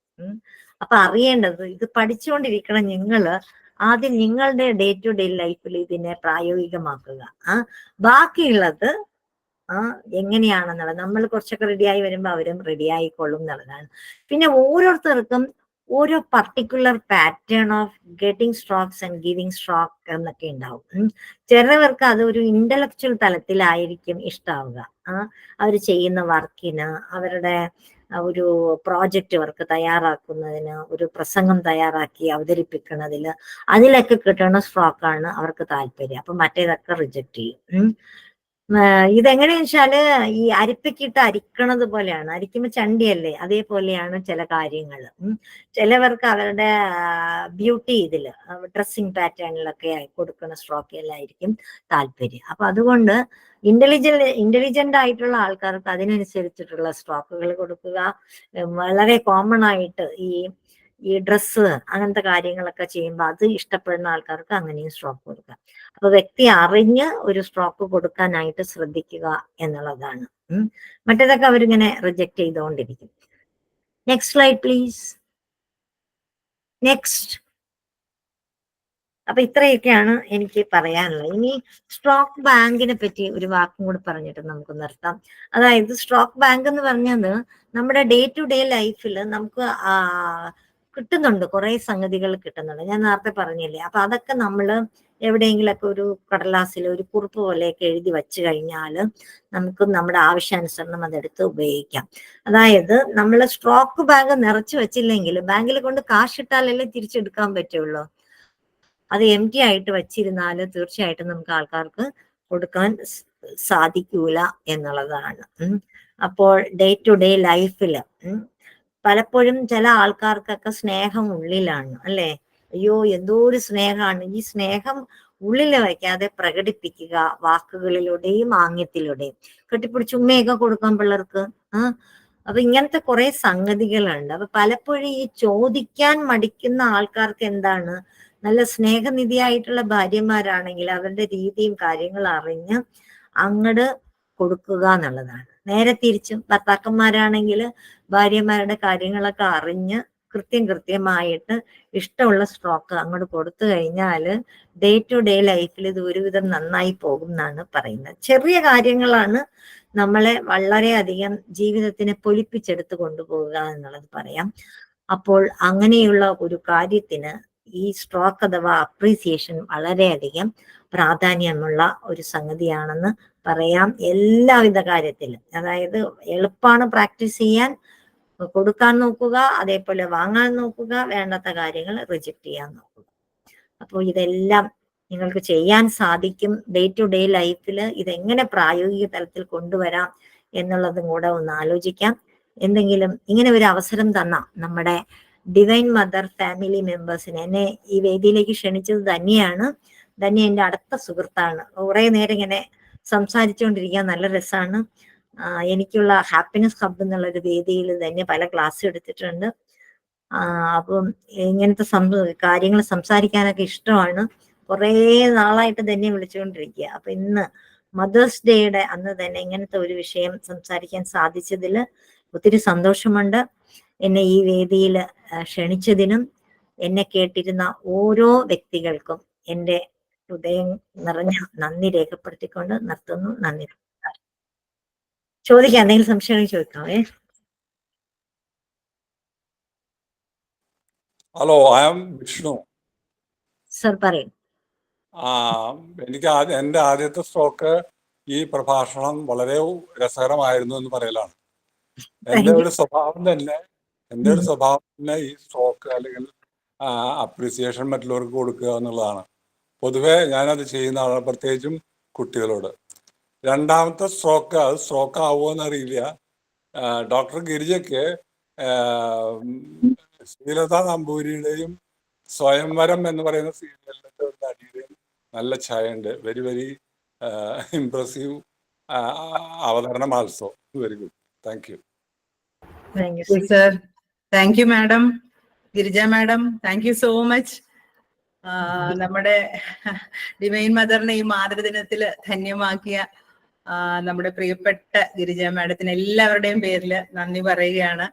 അപ്പൊ അറിയേണ്ടത്, ഇത് പഠിച്ചുകൊണ്ടിരിക്കണം നിങ്ങള്. ആദ്യം നിങ്ങളുടെ ഡേ ടു ഡേ ലൈഫിൽ ഇതിനെ പ്രായോഗികമാക്കുക. ബാക്കിയുള്ളത് എങ്ങനെയാണെന്നുള്ളത് നമ്മൾ കുറച്ചൊക്കെ റെഡിയായി വരുമ്പോൾ അവരും റെഡി ആയിക്കൊള്ളും എന്നുള്ളതാണ്. പിന്നെ ഓരോരുത്തർക്കും ഓരോ particular pattern of getting strokes and giving stroke എന്നൊക്കെ ഉണ്ടാവും. ചിലവർക്ക് അത് ഒരു ഇന്റലക്ച്വൽ തലത്തിലായിരിക്കും ഇഷ്ടാവുക. അവർ ചെയ്യുന്ന വർക്കിന്, അവരുടെ ഒരു പ്രോജക്റ്റ് വർക്ക് തയ്യാറാക്കുന്നതിന്, ഒരു പ്രസംഗം തയ്യാറാക്കി അവതരിപ്പിക്കുന്നതില്, അതിലൊക്കെ കിട്ടുന്ന സ്ട്രോക്കാണ് അവർക്ക് താല്പര്യം. അപ്പൊ മറ്റേതൊക്കെ റിജക്ട് ചെയ്യും. ഇതെങ്ങനെയാ വെച്ചാല് ഈ അരിപ്പയ്ക്കിട്ട് അരിക്കണത് പോലെയാണ്. അരിക്കുമ്പോ ചണ്ടിയല്ലേ, അതേപോലെയാണ് ചില കാര്യങ്ങൾ. ചിലവർക്ക് അവരുടെ ബ്യൂട്ടി ഇതില്, ഡ്രസ്സിങ് കൊടുക്കുന്ന സ്ട്രോക്കിലായിരിക്കും താല്പര്യം. അപ്പൊ അതുകൊണ്ട് ഇന്റലിജന്റ് ആയിട്ടുള്ള ആൾക്കാർക്ക് അതിനനുസരിച്ചിട്ടുള്ള സ്ട്രോക്കുകൾ കൊടുക്കുക. വളരെ കോമൺ ആയിട്ട് ഈ ഡ്രസ്സ് അങ്ങനത്തെ കാര്യങ്ങളൊക്കെ ചെയ്യുമ്പോൾ അത് ഇഷ്ടപ്പെടുന്ന ആൾക്കാർക്ക് അങ്ങനെയും സ്ട്രോക്ക് കൊടുക്കുക. അപ്പൊ വ്യക്തി അറിഞ്ഞ് ഒരു സ്ട്രോക്ക് കൊടുക്കാനായിട്ട് ശ്രദ്ധിക്കുക എന്നുള്ളതാണ്. മറ്റേതൊക്കെ അവരിങ്ങനെ റിജക്ട് ചെയ്തുകൊണ്ടിരിക്കും. Next slide please. നെക്സ്റ്റ്. അപ്പൊ ഇത്രയൊക്കെയാണ് എനിക്ക് പറയാനുള്ളത്. ഇനി സ്ട്രോക്ക് ബാങ്കിനെ പറ്റി ഒരു വാക്കും കൂടി പറഞ്ഞിട്ട് നമുക്ക് നിർത്താം. അതായത് സ്ട്രോക്ക് ബാങ്ക് എന്ന് പറഞ്ഞത് നമ്മുടെ ഡേ ടു ഡേ ലൈഫിൽ നമുക്ക് കിട്ടുന്നുണ്ട്, കുറെ സംഗതികൾ കിട്ടുന്നുണ്ട്. ഞാൻ നേരത്തെ പറഞ്ഞില്ലേ. അപ്പൊ അതൊക്കെ നമ്മൾ എവിടെയെങ്കിലൊക്കെ ഒരു കടലാസിൽ ഒരു കുറിപ്പ് പോലെയൊക്കെ എഴുതി വെച്ച് കഴിഞ്ഞാൽ നമുക്ക് നമ്മുടെ ആവശ്യാനുസരണം അതെടുത്ത് ഉപയോഗിക്കാം. അതായത് നമ്മൾ സ്ട്രോക്ക് ബാങ്ക് നിറച്ചു വെച്ചില്ലെങ്കിൽ, ബാങ്കിൽ കൊണ്ട് കാശിട്ടാലല്ലേ തിരിച്ചെടുക്കാൻ പറ്റുള്ളൂ. അത് എംറ്റി ആയിട്ട് വെച്ചിരുന്നാൽ തീർച്ചയായിട്ടും നമുക്ക് ആൾക്കാർക്ക് കൊടുക്കാൻ സാധിക്കൂല എന്നുള്ളതാണ്. അപ്പോൾ ഡേ ടു ഡേ ലൈഫില് പലപ്പോഴും ചില ആൾക്കാർക്കൊക്കെ സ്നേഹം ഉള്ളിലാണ്, അല്ലെ? അയ്യോ എന്തോ ഒരു സ്നേഹമാണ്. ഈ സ്നേഹം ഉള്ളിൽ വയ്ക്കാതെ പ്രകടിപ്പിക്കുക വാക്കുകളിലൂടെയും ആംഗ്യത്തിലൂടെയും. കെട്ടിപ്പിടിച്ച് ഉമ്മയൊക്കെ കൊടുക്കാൻ പിള്ളേർക്ക്. അപ്പൊ ഇങ്ങനത്തെ കുറെ സംഗതികളുണ്ട്. അപ്പൊ പലപ്പോഴും ഈ ചോദിക്കാൻ മടിക്കുന്ന ആൾക്കാർക്ക് എന്താണ്, നല്ല സ്നേഹനിധിയായിട്ടുള്ള ഭാര്യമാരാണെങ്കിൽ അവരുടെ രീതിയും കാര്യങ്ങളും അറിഞ്ഞ് അങ്ങട് കൊടുക്കുക എന്നുള്ളതാണ്. നേരെ തിരിച്ചും ഭർത്താക്കന്മാരാണെങ്കിൽ ഭാര്യമാരുടെ കാര്യങ്ങളൊക്കെ അറിഞ്ഞ് കൃത്യമായിട്ട് ഇഷ്ടമുള്ള സ്ട്രോക്ക് അങ്ങോട്ട് കൊടുത്തു കഴിഞ്ഞാൽ ഡേ ടു ഡേ ലൈഫിൽ ഇത് ഒരുവിധം നന്നായി പോകും എന്നാണ് പറയുന്നത്. ചെറിയ കാര്യങ്ങളാണ് നമ്മളെ വളരെയധികം ജീവിതത്തിനെ പൊലിപ്പിച്ചെടുത്ത് കൊണ്ടുപോകുക എന്നുള്ളത് പറയാം. അപ്പോൾ അങ്ങനെയുള്ള ഒരു കാര്യത്തിന് ഈ സ്ട്രോക്ക് അഥവാ അപ്രീസിയേഷൻ വളരെയധികം പ്രാധാന്യമുള്ള ഒരു സംഗതിയാണെന്ന് പറയാം. എല്ലാവിധ കാര്യത്തിലും. അതായത് എളുപ്പമാണ് പ്രാക്ടീസ് ചെയ്യാൻ, കൊടുക്കാൻ നോക്കുക, അതേപോലെ വാങ്ങാൻ നോക്കുക, വേണ്ടാത്ത കാര്യങ്ങൾ റിജക്ട് ചെയ്യാൻ നോക്കുക. അപ്പോൾ ഇതെല്ലാം നിങ്ങൾക്ക് ചെയ്യാൻ സാധിക്കും. ഡേ ടു ഡേ ലൈഫിൽ ഇതെങ്ങനെ പ്രായോഗിക തലത്തിൽ കൊണ്ടുവരാം എന്നുള്ളതും കൂടെ ഒന്ന് ആലോചിക്കാം. എന്തെങ്കിലും ഇങ്ങനെ ഒരു അവസരം തന്ന നമ്മുടെ ഡിവൈൻ മദർ ഫാമിലി മെമ്പേഴ്സിനെ, എന്നെ ഈ വേദിയിലേക്ക് ക്ഷണിച്ചത് ധന്യയാണ്. ധന്യ എൻ്റെ അടുത്ത സുഹൃത്താണ്. കുറെ നേരം ഇങ്ങനെ സംസാരിച്ചുകൊണ്ടിരിക്കാൻ നല്ല രസമാണ്. എനിക്കുള്ള ഹാപ്പിനെസ് ഹബ് എന്നുള്ളൊരു വേദിയിൽ തന്നെ പല ക്ലാസ് എടുത്തിട്ടുണ്ട്. അപ്പം ഇങ്ങനത്തെ കാര്യങ്ങൾ സംസാരിക്കാനൊക്കെ ഇഷ്ടമാണ്. കുറേ നാളായിട്ട് തന്നെ വിളിച്ചുകൊണ്ടിരിക്കുക. അപ്പൊ ഇന്ന് മദേഴ്സ് ഡേയുടെ അന്ന് തന്നെ ഇങ്ങനത്തെ ഒരു വിഷയം സംസാരിക്കാൻ സാധിച്ചതിൽ ഒത്തിരി സന്തോഷമുണ്ട്. എന്നെ ഈ വേദിയിൽ ക്ഷണിച്ചതിനും എന്നെ കേട്ടിരുന്ന ഓരോ വ്യക്തികൾക്കും എൻ്റെ ഹൃദയം നിറഞ്ഞ നന്ദി രേഖപ്പെടുത്തിക്കൊണ്ട് നിർത്തുന്നു. നന്ദി. ചോദിക്കാം, എന്തെങ്കിലും സംശയങ്ങൾ ചോദിക്കാമേ. Hello, I am Vishnu. Sir പറയും. എനിക്ക് എൻ്റെ ആദ്യത്തെ സ്ട്രോക്ക് ഈ പ്രഭാഷണം വളരെ രസകരമായിരുന്നു എന്ന് പറയലാണ്. എൻ്റെ ഒരു സ്വഭാവം തന്നെ ഈ സ്ട്രോക്ക് അല്ലെങ്കിൽ അപ്രീസിയേഷൻ മറ്റുള്ളവർക്ക് കൊടുക്കുക എന്നുള്ളതാണ്. പൊതുവെ ഞാനത് ചെയ്യുന്ന ആളാണ്, പ്രത്യേകിച്ചും കുട്ടികളോട്. രണ്ടാമത്തെ സ്ട്രോക്ക്, അത് സ്ട്രോക്ക് ആവുമോ എന്നറിയില്ല. ഡോക്ടർ ഗിരിജയ്ക്ക് ശ്രീലത നമ്പൂരിയുടെയും സ്വയംവരം എന്ന് പറയുന്ന സീരിയലിന്റെ ഒരു നടിയുടെയും നല്ല ഛായയുണ്ട്. വെരി വെരി ഇംപ്രസീവ് അവതരണം also. Very good. Thank you. Sir. Thank you madam. Girija madam, thank you so much. നമ്മുടെ ഡിവൈൻ മദറിനെ ഈ മാതൃദിനത്തില് ധന്യമാക്കിയ നമ്മുടെ പ്രിയപ്പെട്ട ഗിരിജ മാഡത്തിന് എല്ലാവരുടെയും പേരിൽ നന്ദി പറയുകയാണ്.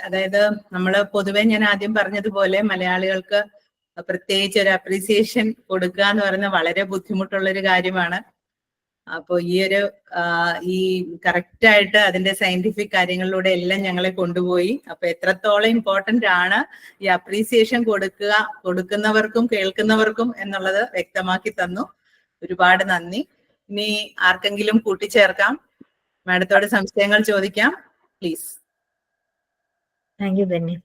അതായത് നമ്മള് പൊതുവെ ഞാൻ ആദ്യം പറഞ്ഞതുപോലെ മലയാളികൾക്ക് പ്രത്യേകിച്ച് ഒരു അപ്രീസിയേഷൻ കൊടുക്കുക എന്ന് പറയുന്നത് വളരെ ബുദ്ധിമുട്ടുള്ള ഒരു കാര്യമാണ്. അപ്പൊ ഈ കറക്റ്റായിട്ട് അതിന്റെ സയന്റിഫിക് കാര്യങ്ങളിലൂടെ എല്ലാം ഞങ്ങളെ കൊണ്ടുപോയി. അപ്പൊ എത്രത്തോളം ഇമ്പോർട്ടന്റ് ആണ് ഈ അപ്രീസിയേഷൻ കൊടുക്കുന്നവർക്കും കേൾക്കുന്നവർക്കും എന്നുള്ളത് വ്യക്തമാക്കി തന്നു. ഒരുപാട് നന്ദി. ഇനി ആർക്കെങ്കിലും കൂട്ടിച്ചേർക്കാം, മാഡത്തോട് സംശയങ്ങൾ ചോദിക്കാം, പ്ലീസ്. Thank you Benny.